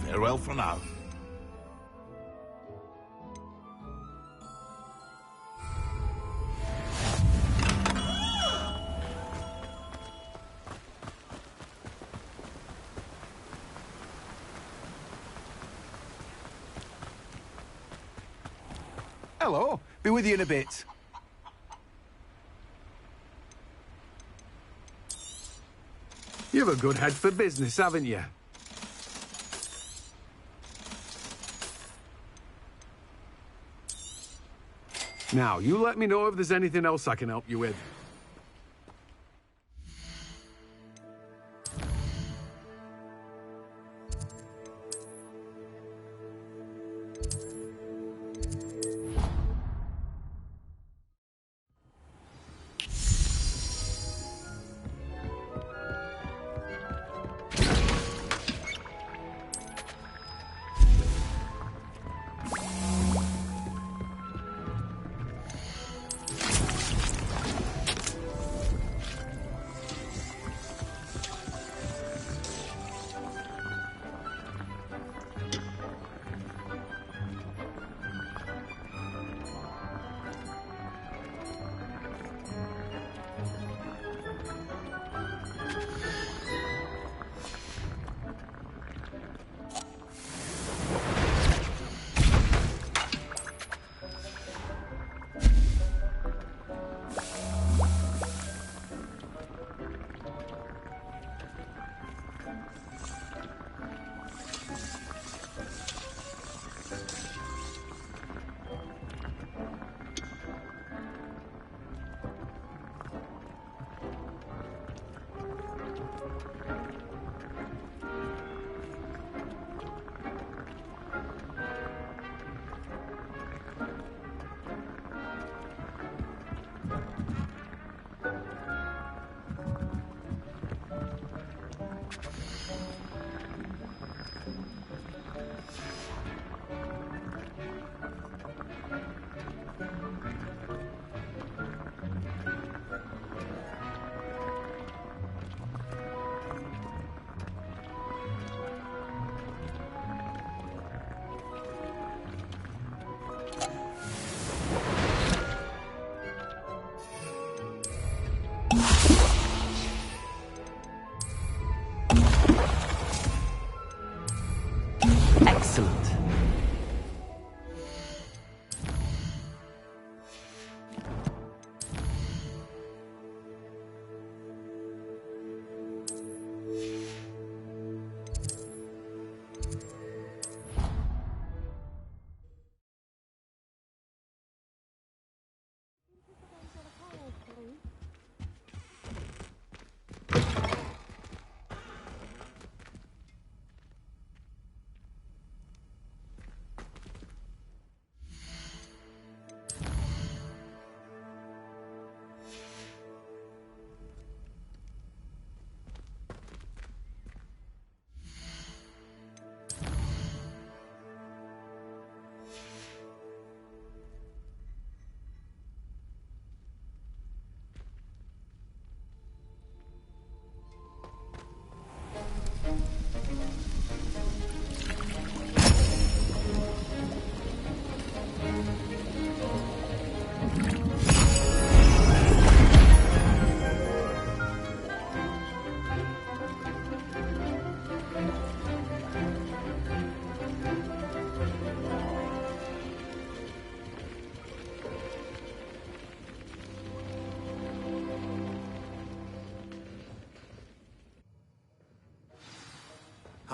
Farewell for now. Hello. Be with you in a bit. You've a good head for business, haven't you? Now, you let me know if there's anything else I can help you with.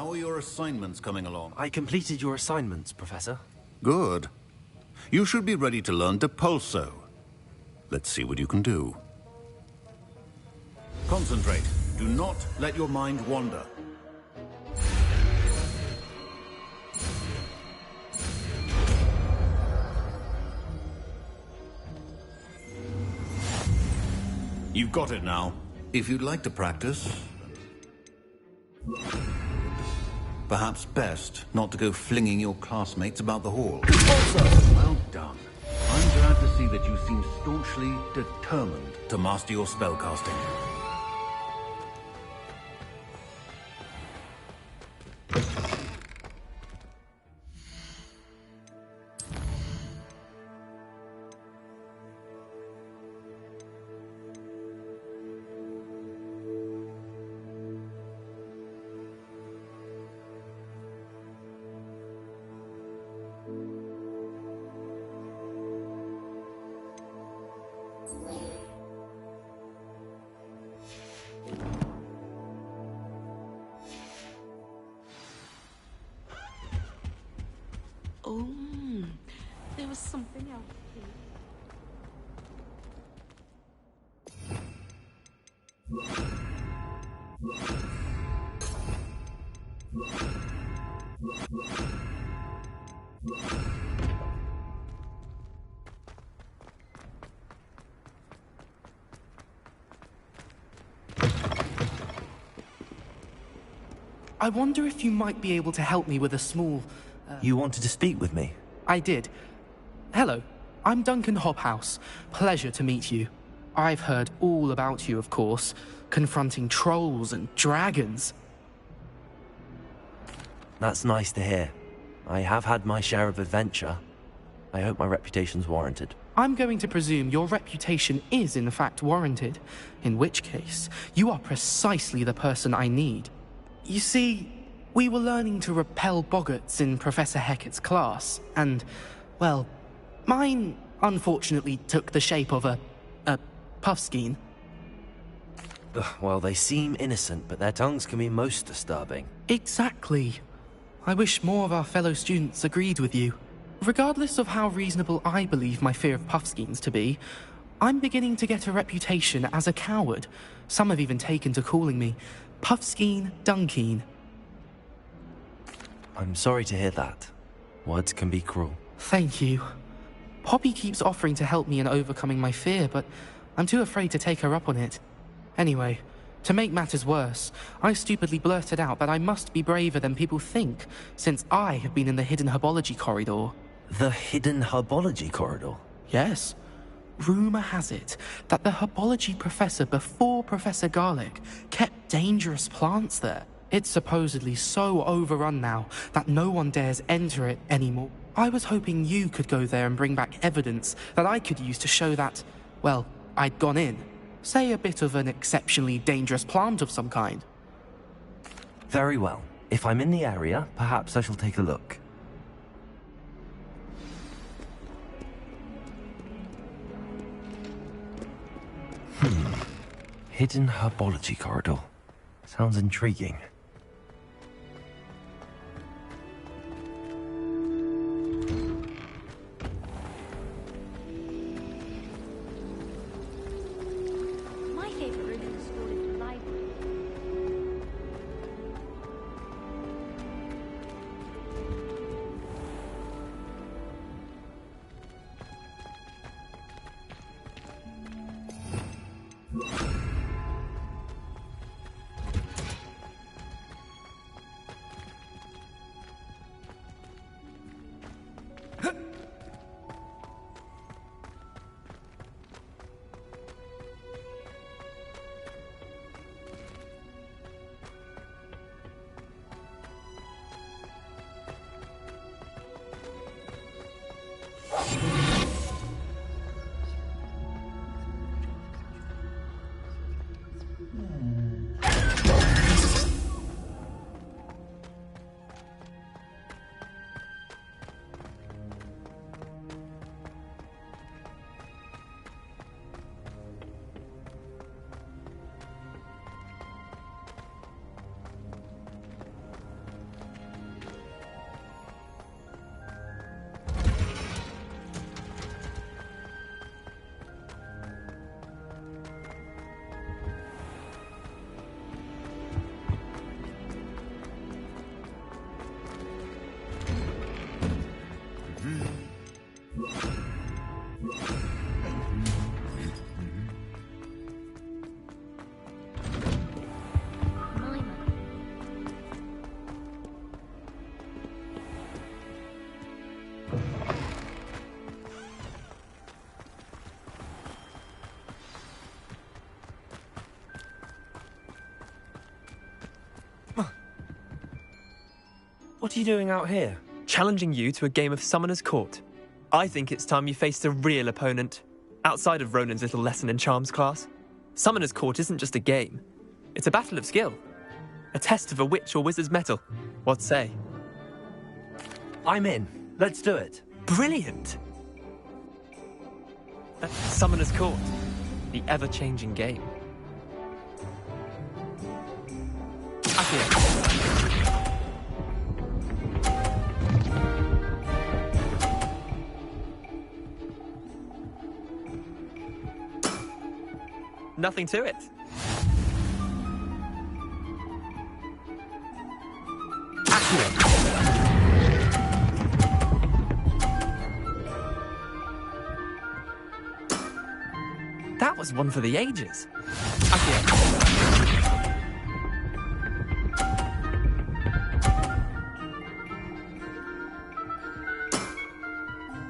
How are your assignments coming along? I completed your assignments, Professor. Good. You should be ready to learn Depulso. Let's see what you can do. Concentrate. Do not let your mind wander. You've got it now. If you'd like to practice, perhaps best not to go flinging your classmates about the hall. Well done. I'm glad to see that you seem staunchly determined to master your spellcasting. Oh, there was something else here. I wonder if you might be able to help me with a small... You wanted to speak with me? I did. Hello, I'm Duncan Hobhouse. Pleasure to meet you. I've heard all about you, of course, confronting trolls and dragons. That's nice to hear. I have had my share of adventure. I hope my reputation's warranted. I'm going to presume your reputation is in fact warranted, in which case, you are precisely the person I need. You see, we were learning to repel boggarts in Professor Hecat's class, and, well, mine unfortunately took the shape of a puffskein. Well, they seem innocent, but their tongues can be most disturbing. Exactly. I wish more of our fellow students agreed with you. Regardless of how reasonable I believe my fear of puffskeins to be, I'm beginning to get a reputation as a coward. Some have even taken to calling me Puffskeen Dunkeen. I'm sorry to hear that. Words can be cruel. Thank you. Poppy keeps offering to help me in overcoming my fear, but I'm too afraid to take her up on it. Anyway, to make matters worse, I stupidly blurted out that I must be braver than people think, since I have been in the hidden herbology corridor. The hidden herbology corridor? Yes. Rumor has it that the herbology professor before Professor Garlic kept dangerous plants there. It's supposedly so overrun now that no one dares enter it anymore. I was hoping you could go there and bring back evidence that I could use to show that, well, I'd gone in. Say a bit of an exceptionally dangerous plant of some kind. Very well. If I'm in the area, perhaps I shall take a look. Hidden herbology corridor. Sounds intriguing. My favorite room in the school is the library. What are you doing out here? Challenging you to a game of Summoner's Court. I think it's time you faced a real opponent, outside of Ronan's little lesson in charms class. Summoner's Court isn't just a game. It's a battle of skill. A test of a witch or wizard's mettle. What say? I'm in. Let's do it. Brilliant! Summoner's Court. The ever-changing game. Accio. Nothing to it. That was one for the ages.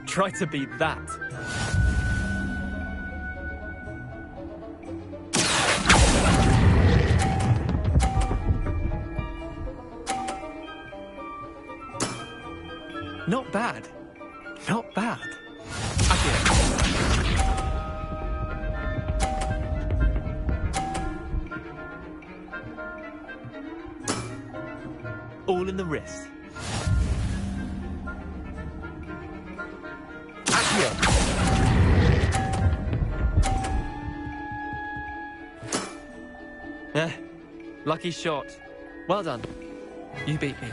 Try to beat that. Not bad. Not bad. All in the wrist. Lucky shot. Well done. You beat me.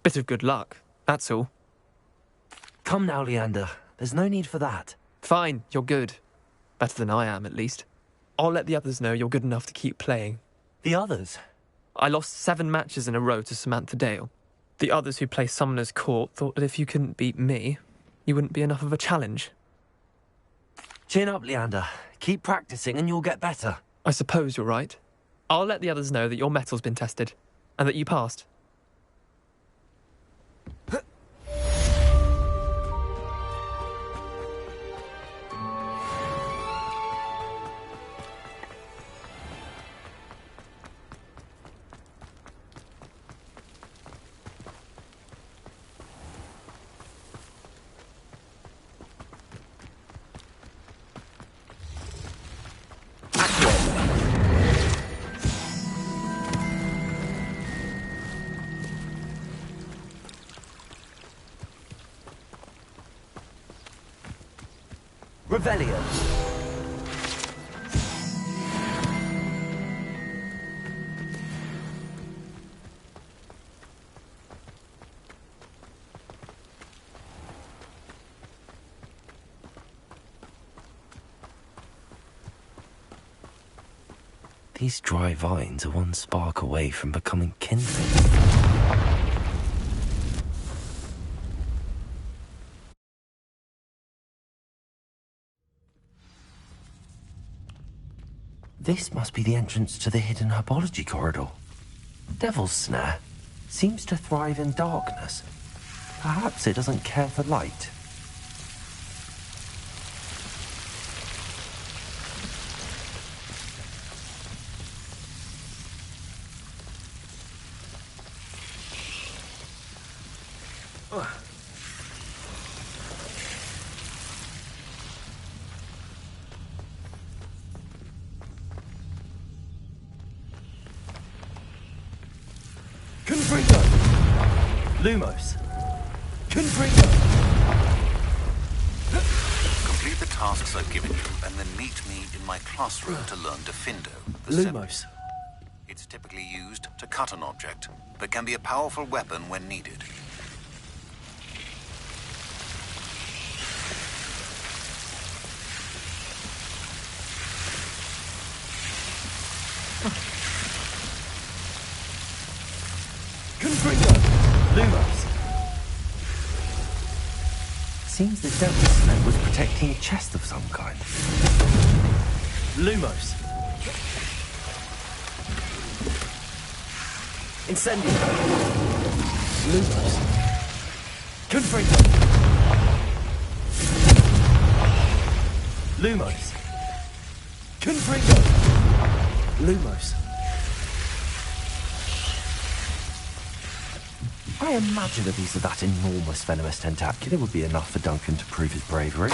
Bit of good luck, that's all. Come now, Leander. There's no need for that. Fine, you're good. Better than I am, at least. I'll let the others know you're good enough to keep playing. The others? I lost 7 matches in a row to Samantha Dale. The others who play Summoner's Court thought that if you couldn't beat me, you wouldn't be enough of a challenge. Chin up, Leander. Keep practicing and you'll get better. I suppose you're right. I'll let the others know that your metal's been tested, and that you passed. Revelio. These dry vines are one spark away from becoming kindling. This must be the entrance to the hidden herbology corridor. Devil's Snare seems to thrive in darkness. Perhaps it doesn't care for light. Lumos. Confringo. Complete the tasks I've given you, and then meet me in my classroom to learn Defindo. Lumos. It's typically used to cut an object, but can be a powerful weapon when needed. Confringo. Lumos. Seems the Devil's Snare was protecting a chest of some kind. Lumos. Incendio. Lumos. Confringo. Lumos. Confringo! Lumos. I imagine a piece of that enormous venomous tentacula would be enough for Duncan to prove his bravery.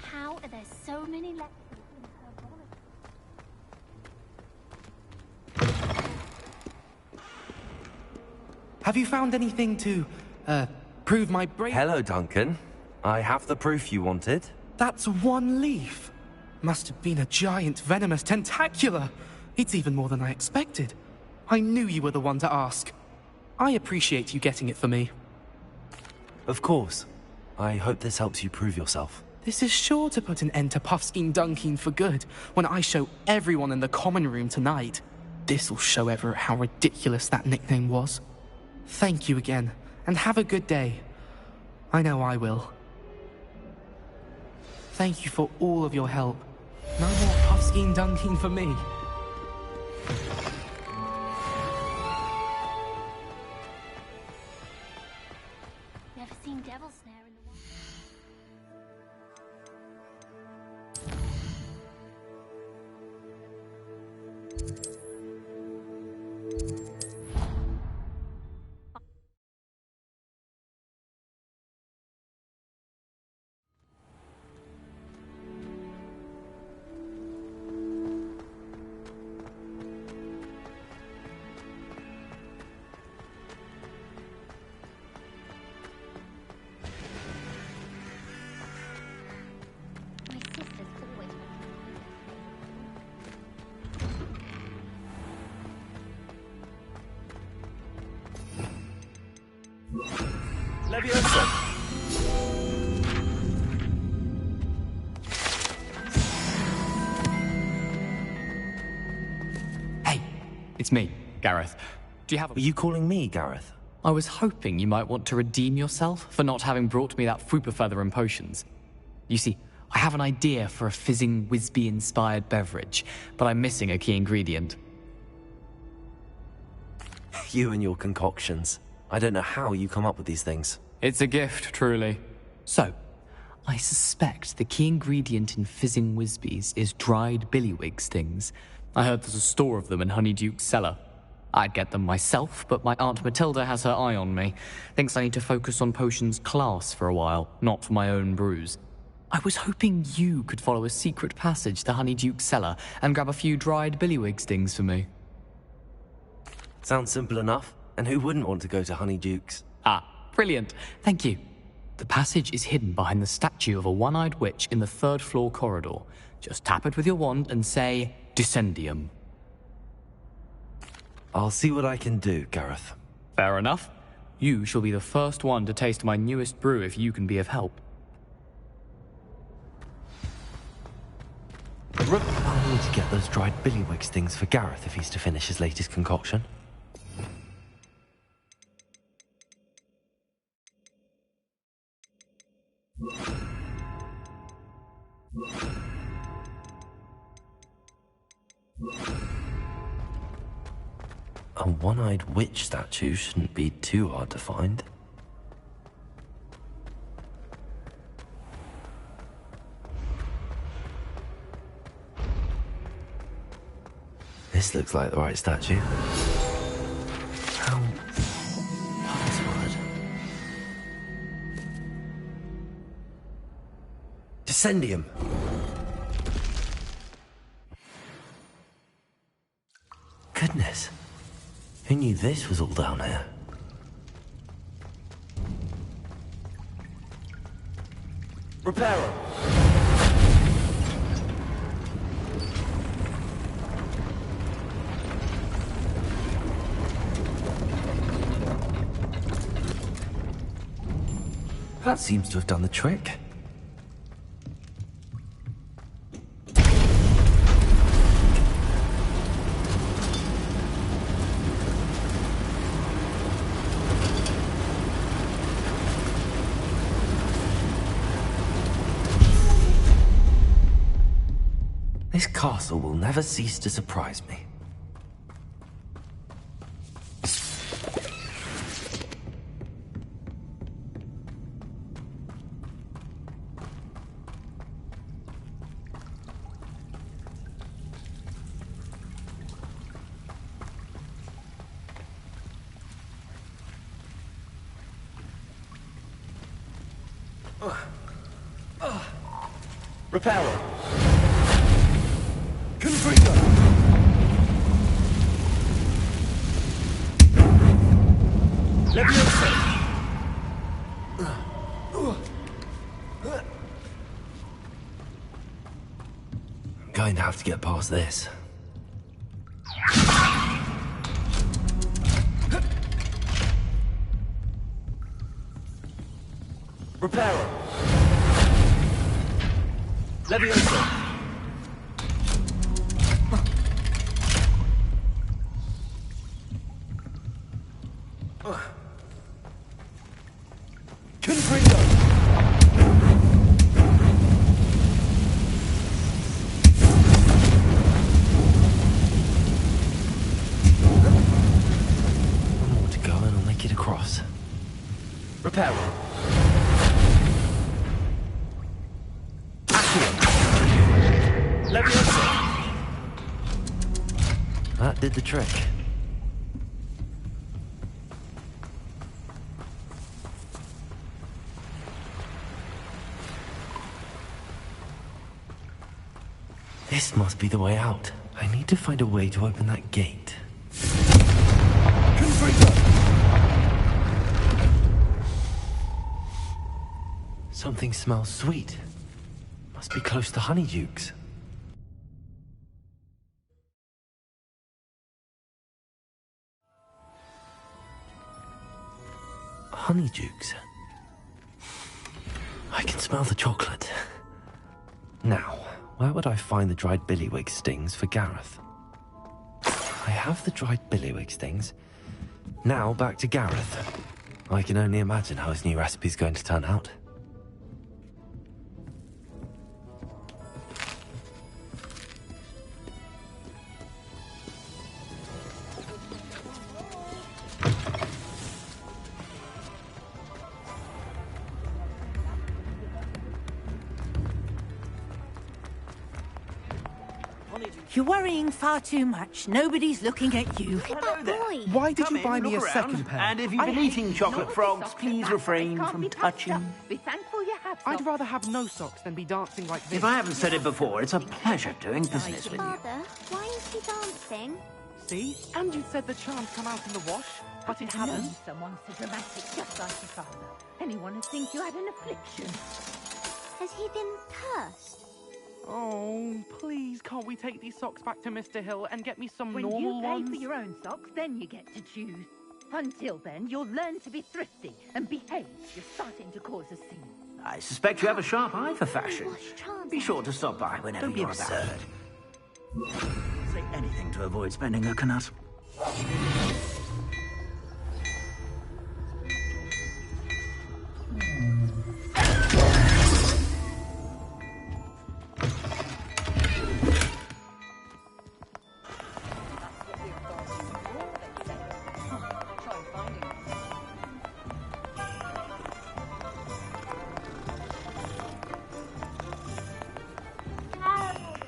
How are there so many left in her wallet? Have you found anything to, prove my bravery? Hello, Duncan. I have the proof you wanted. That's one leaf. Must have been a giant venomous tentacula. It's even more than I expected. I knew you were the one to ask. I appreciate you getting it for me. Of course. I hope this helps you prove yourself. This is sure to put an end to Puffskein Dunkeen for good when I show everyone in the common room tonight. This'll show Everett how ridiculous that nickname was. Thank you again, and have a good day. I know I will. Thank you for all of your help. No more Puffskein Dunkeen for me. Never seen Devil's Snare in the wild. Leviosa! Hey, it's me, Gareth. Do you have a... Are you calling me, Gareth? I was hoping you might want to redeem yourself for not having brought me that Fooper feather and potions. You see, I have an idea for a fizzing Whizbee-inspired beverage, but I'm missing a key ingredient. You and your concoctions. I don't know how you come up with these things. It's a gift, truly. So, I suspect the key ingredient in fizzing Whizbees is dried billywig stings. I heard there's a store of them in Honeyduke's cellar. I'd get them myself, but my Aunt Matilda has her eye on me. Thinks I need to focus on potions class for a while, not for my own brews. I was hoping you could follow a secret passage to Honeyduke's cellar and grab a few dried billywig stings for me. Sounds simple enough. And who wouldn't want to go to Honeyduke's? Ah, brilliant. Thank you. The passage is hidden behind the statue of a one-eyed witch in the third-floor corridor. Just tap it with your wand and say, Descendium. I'll see what I can do, Gareth. Fair enough. You shall be the first one to taste my newest brew if you can be of help. I'll need to get those dried billywig stings for Gareth if he's to finish his latest concoction. A one-eyed witch statue shouldn't be too hard to find. This looks like the right statue. Password. Descendium. Goodness. Who knew this was all down here? Reparo. That seems to have done the trick. This castle will never cease to surprise me. Reparo. Confringo. Leviosa. I'm going to have to get past this. Reparo. Leviosa. One more to go and I'll make it across. Reparo. Leviosa. That did the trick. This must be the way out. I need to find a way to open that gate. Something smells sweet. Must be close to Honeydukes. Honeydukes. I can smell the chocolate. Now, where would I find the dried billywig stings for Gareth? I have the dried billywig stings. Now back to Gareth. I can only imagine how his new recipe's going to turn out. You're worrying far too much. Nobody's looking at you. Hello there. Why did Come you buy in, me a look second around. pair? And if you've been eating chocolate frogs, please refrain from touching. Be thankful you have I'd rather have no socks than be dancing like this. If I haven't said it before, it's a pleasure doing business with you. Father, why is he dancing? See? And you said the charms come out in the wash, but it hasn't. Someone so dramatic, just like your father. Anyone would think you had an affliction. Has he been cursed? Oh, please, can't we take these socks back to Mr. Hill and get me some When normal you pay ones? for your own socks, then you get to choose. Until then, you'll learn to be thrifty and behave. You're starting to cause a scene. I suspect you have a sharp eye for fashion. Be sure to stop by whenever Don't be you're absurd. about. Say anything to avoid spending a knut.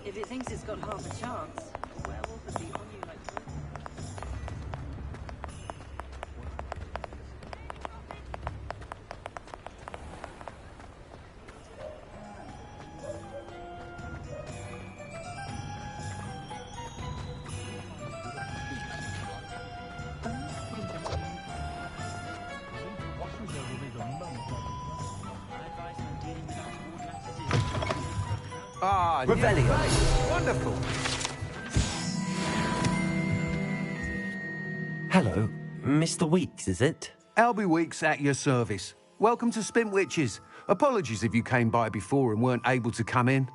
If it thinks it's got half a chance, werewolf would be on you like Ah, Revelio. Wonderful. Hello, Mr. Weeks, is it? Albie Weeks at your service. Welcome to Spintwitches. Apologies if you came by before and weren't able to come in.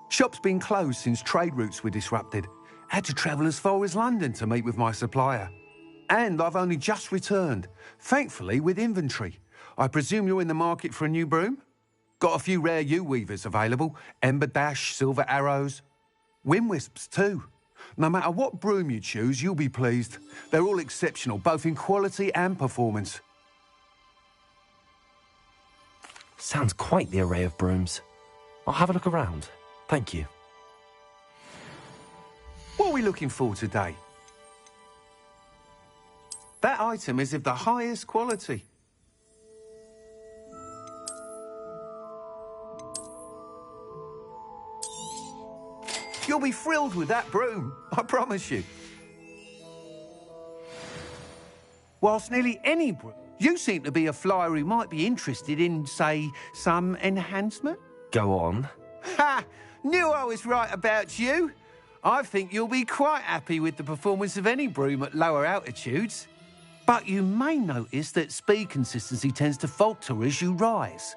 Shop's been closed since trade routes were disrupted. Had to travel as far as London to meet with my supplier. And I've only just returned, thankfully with inventory. I presume you're in the market for a new broom? Got a few rare U-weavers available. Ember Dash, Silver Arrows. Wind Wisps too. No matter what broom you choose, you'll be pleased. They're all exceptional, both in quality and performance. Sounds quite the array of brooms. I'll have a look around. Thank you. What are we looking for today? That item is of the highest quality. You'll be thrilled with that broom, I promise you. Whilst nearly any broom, you seem to be a flyer who might be interested in, say, some enhancement. Go on. Ha! Knew I was right about you. I think you'll be quite happy with the performance of any broom at lower altitudes. But you may notice that speed consistency tends to falter as you rise.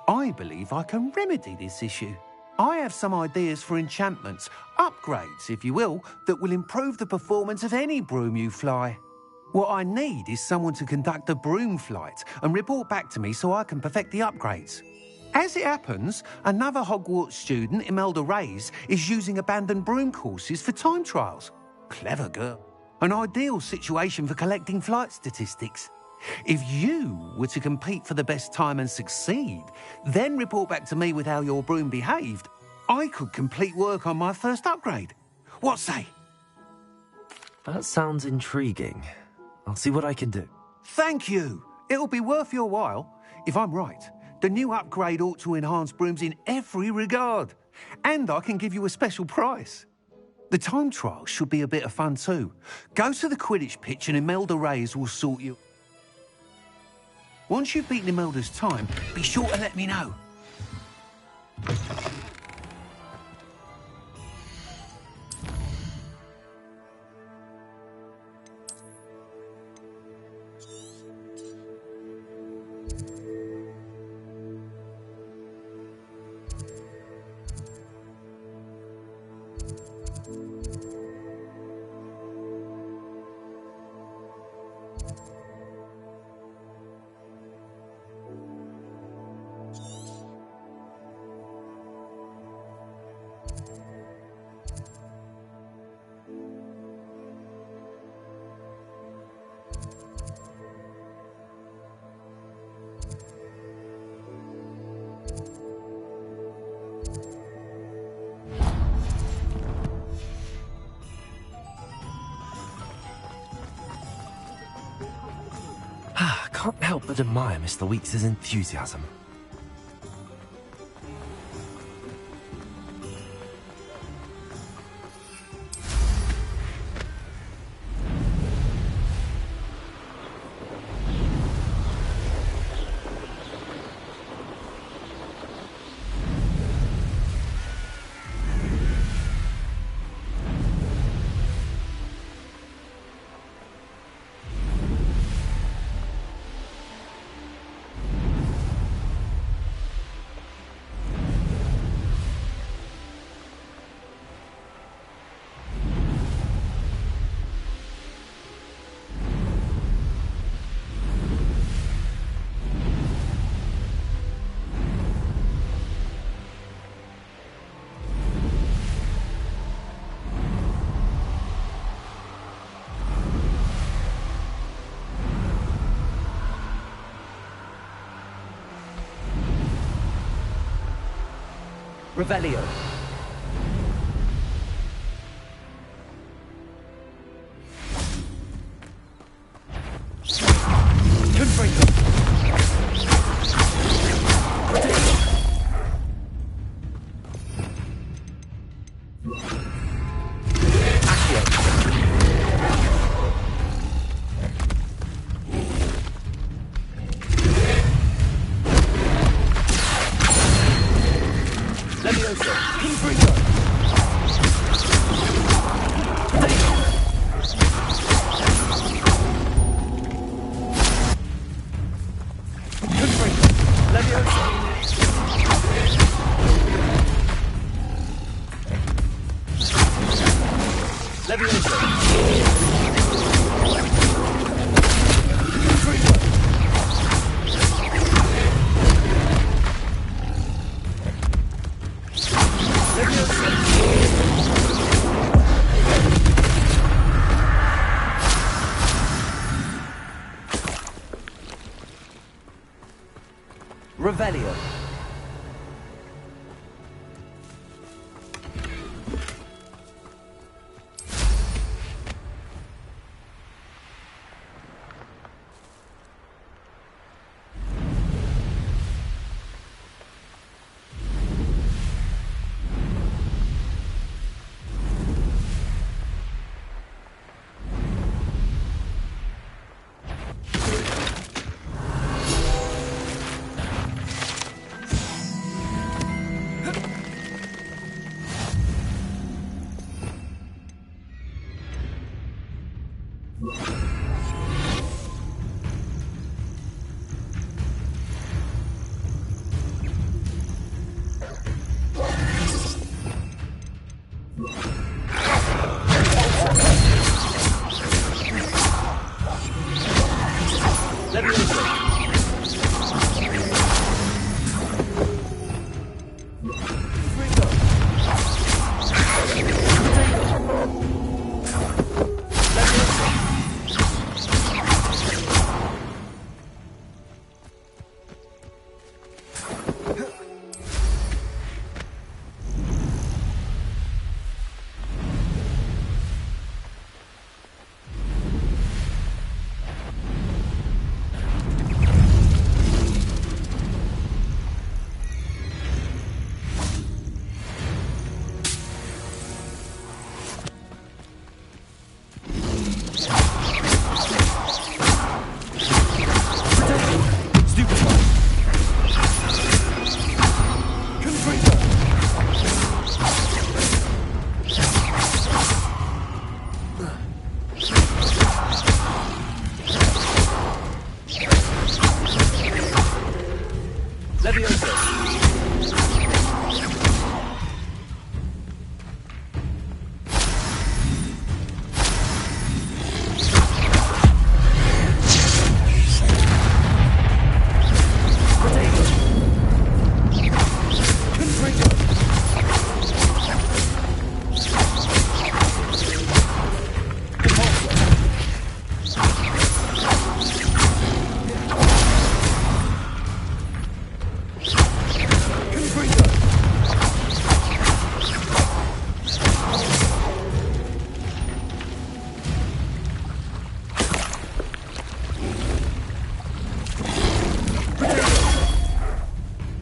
I believe I can remedy this issue. I have some ideas for enchantments, upgrades, if you will, that will improve the performance of any broom you fly. What I need is someone to conduct a broom flight and report back to me so I can perfect the upgrades. As it happens, another Hogwarts student, Imelda Reyes, is using abandoned broom courses for time trials. Clever girl. An ideal situation for collecting flight statistics. If you were to compete for the best time and succeed, then report back to me with how your broom behaved, I could complete work on my first upgrade. What say? That sounds intriguing. I'll see what I can do. Thank you. It'll be worth your while. If I'm right, the new upgrade ought to enhance brooms in every regard. And I can give you a special price. The time trial should be a bit of fun too. Go to the Quidditch pitch and Imelda Reyes will sort you. Once you've beaten Imelda's time, be sure to let me know. Can't help but admire Mr. Weeks' enthusiasm. Revelio. Leviosa! Confringo! Confringo! Leviosa! Leviosa! Confringo! Revelio.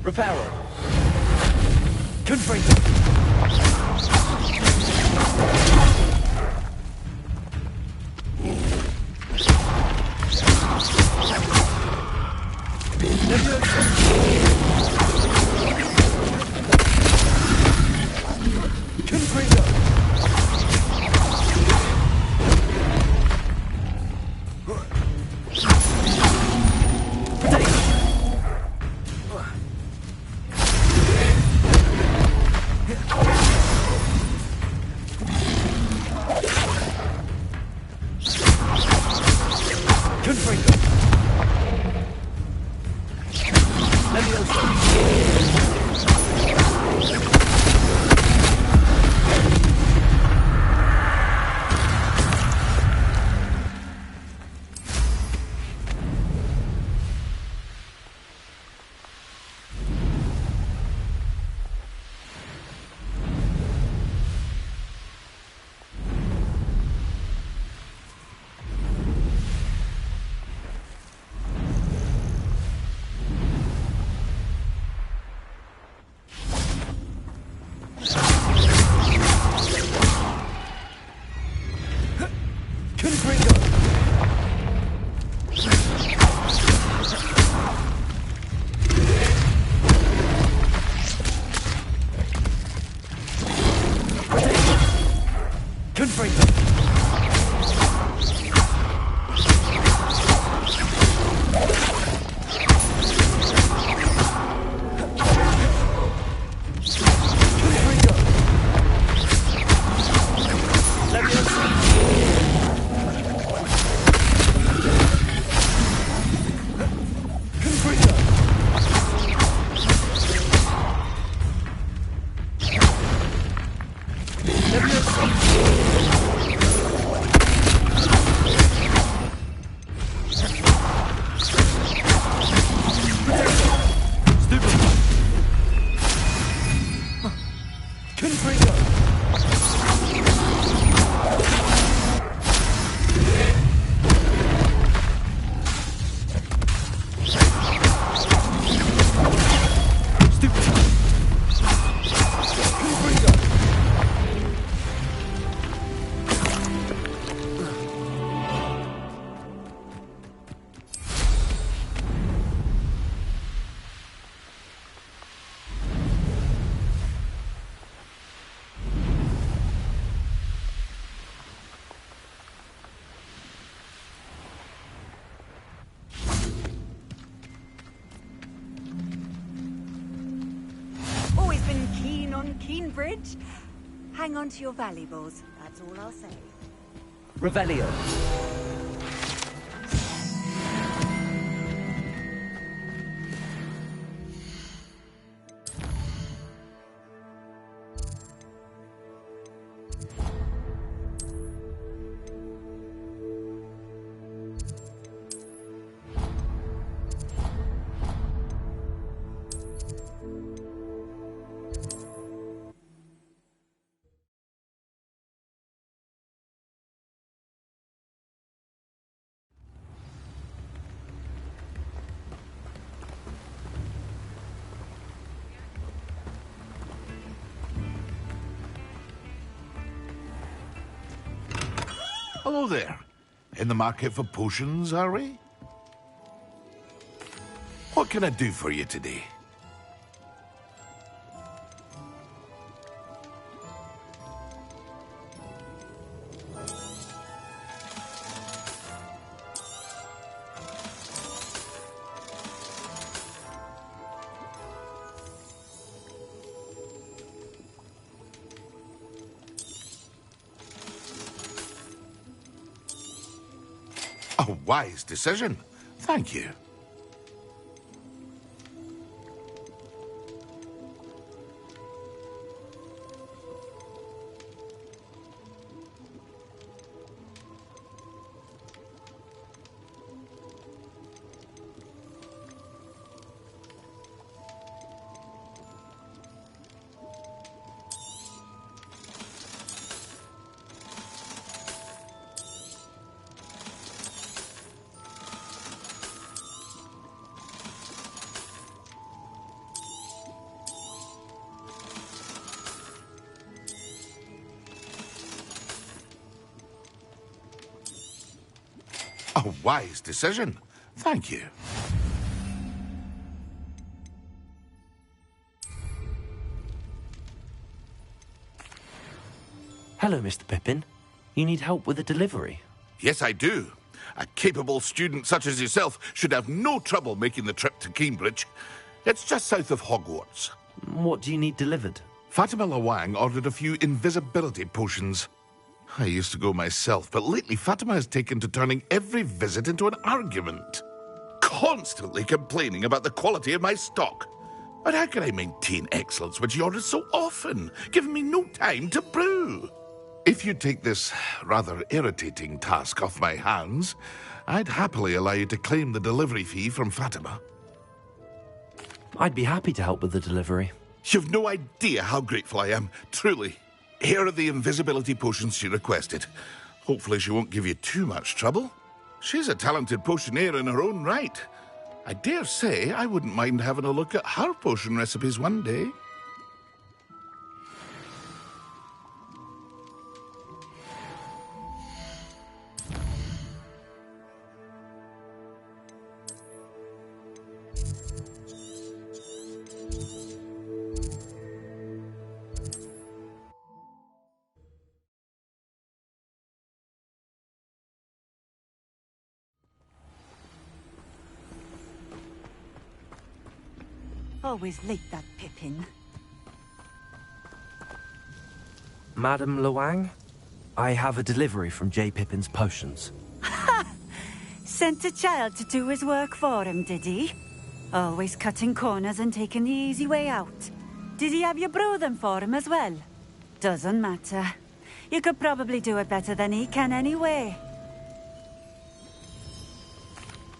Reparo. Confringo. Bridge. Hang on to your valuables, that's all I'll say. Revelio. Hello there. In the market for potions, are we? What can I do for you today? A wise decision. Thank you. A wise decision. Thank you. Hello, Mr. Pippin. You need help with a delivery? Yes, I do. A capable student such as yourself should have no trouble making the trip to Cambridge. It's just south of Hogwarts. What do you need delivered? Fatima Lawang ordered a few invisibility potions. I used to go myself, but lately Fatima has taken to turning every visit into an argument. Constantly complaining about the quality of my stock. But how can I maintain excellence when she orders so often, giving me no time to brew? If you take this rather irritating task off my hands, I'd happily allow you to claim the delivery fee from Fatima. I'd be happy to help with the delivery. You've no idea how grateful I am, truly. Here are the invisibility potions she requested. Hopefully she won't give you too much trouble. She's a talented potioneer in her own right. I dare say I wouldn't mind having a look at her potion recipes one day. Always late, that Pippin. Madam Lawang, I have a delivery from J. Pippin's Potions. Ha! Sent a child to do his work for him, did he? Always cutting corners and taking the easy way out. Did he have you brew them for him as well? Doesn't matter. You could probably do it better than he can anyway.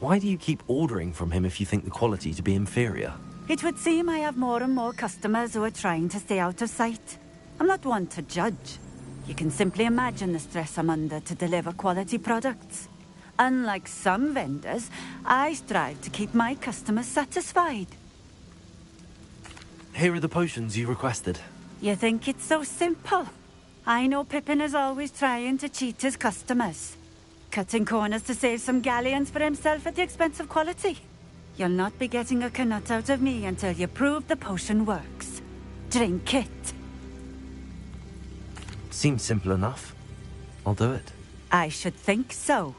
Why do you keep ordering from him if you think the quality to be inferior? It would seem I have more and more customers who are trying to stay out of sight. I'm not one to judge. You can simply imagine the stress I'm under to deliver quality products. Unlike some vendors, I strive to keep my customers satisfied. Here are the potions you requested. You think it's so simple? I know Pippin is always trying to cheat his customers. Cutting corners to save some galleons for himself at the expense of quality. You'll not be getting a canut out of me until you prove the potion works. Drink it. Seems simple enough. I'll do it. I should think so.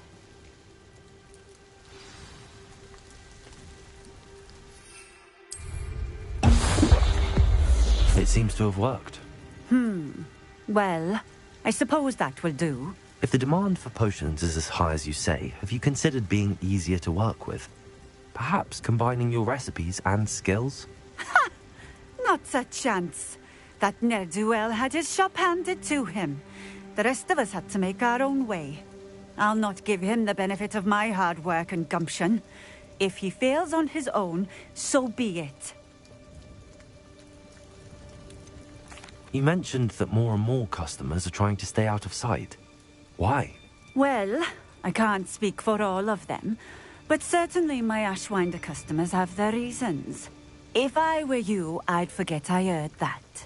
It seems to have worked. Well, I suppose that will do. If the demand for potions is as high as you say, have you considered being easier to work with? Perhaps combining your recipes and skills? Ha! Not a chance. That ne'er-do-well had his shop handed to him. The rest of us had to make our own way. I'll not give him the benefit of my hard work and gumption. If he fails on his own, so be it. You mentioned that more and more customers are trying to stay out of sight. Why? Well, I can't speak for all of them, but certainly my Ashwinder customers have their reasons. If I were you, I'd forget I heard that.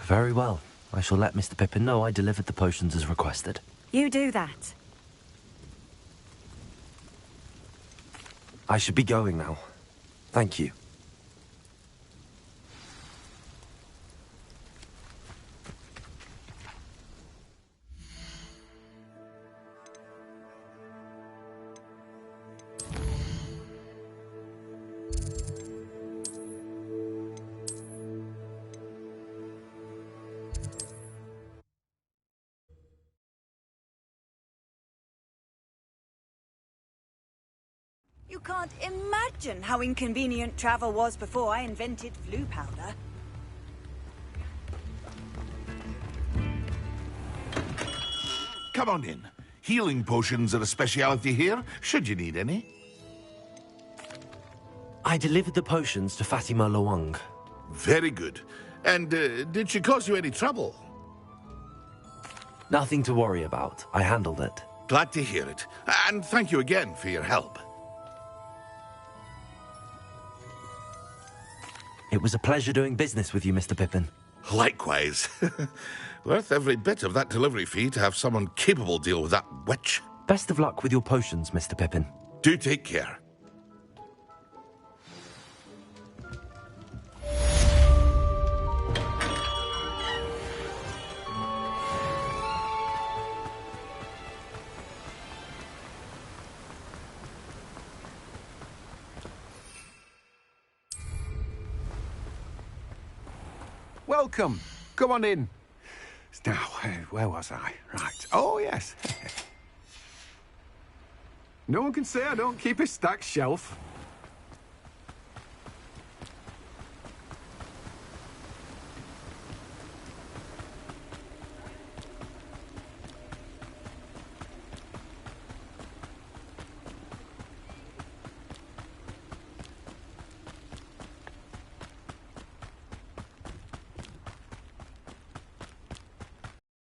Very well. I shall let Mr. Pippin know I delivered the potions as requested. You do that. I should be going now. Thank you. You can't imagine how inconvenient travel was before I invented flu powder. Come on in. Healing potions are a speciality here, should you need any. I delivered the potions to Fatima Lawang. Very good. And did she cause you any trouble? Nothing to worry about. I handled it. Glad to hear it. And thank you again for your help. It was a pleasure doing business with you, Mr. Pippin. Likewise. Worth every bit of that delivery fee to have someone capable deal with that witch. Best of luck with your potions, Mr. Pippin. Do take care. Welcome. Come on in. Now, where was I? Right. Oh, yes. No one can say I don't keep a stacked shelf.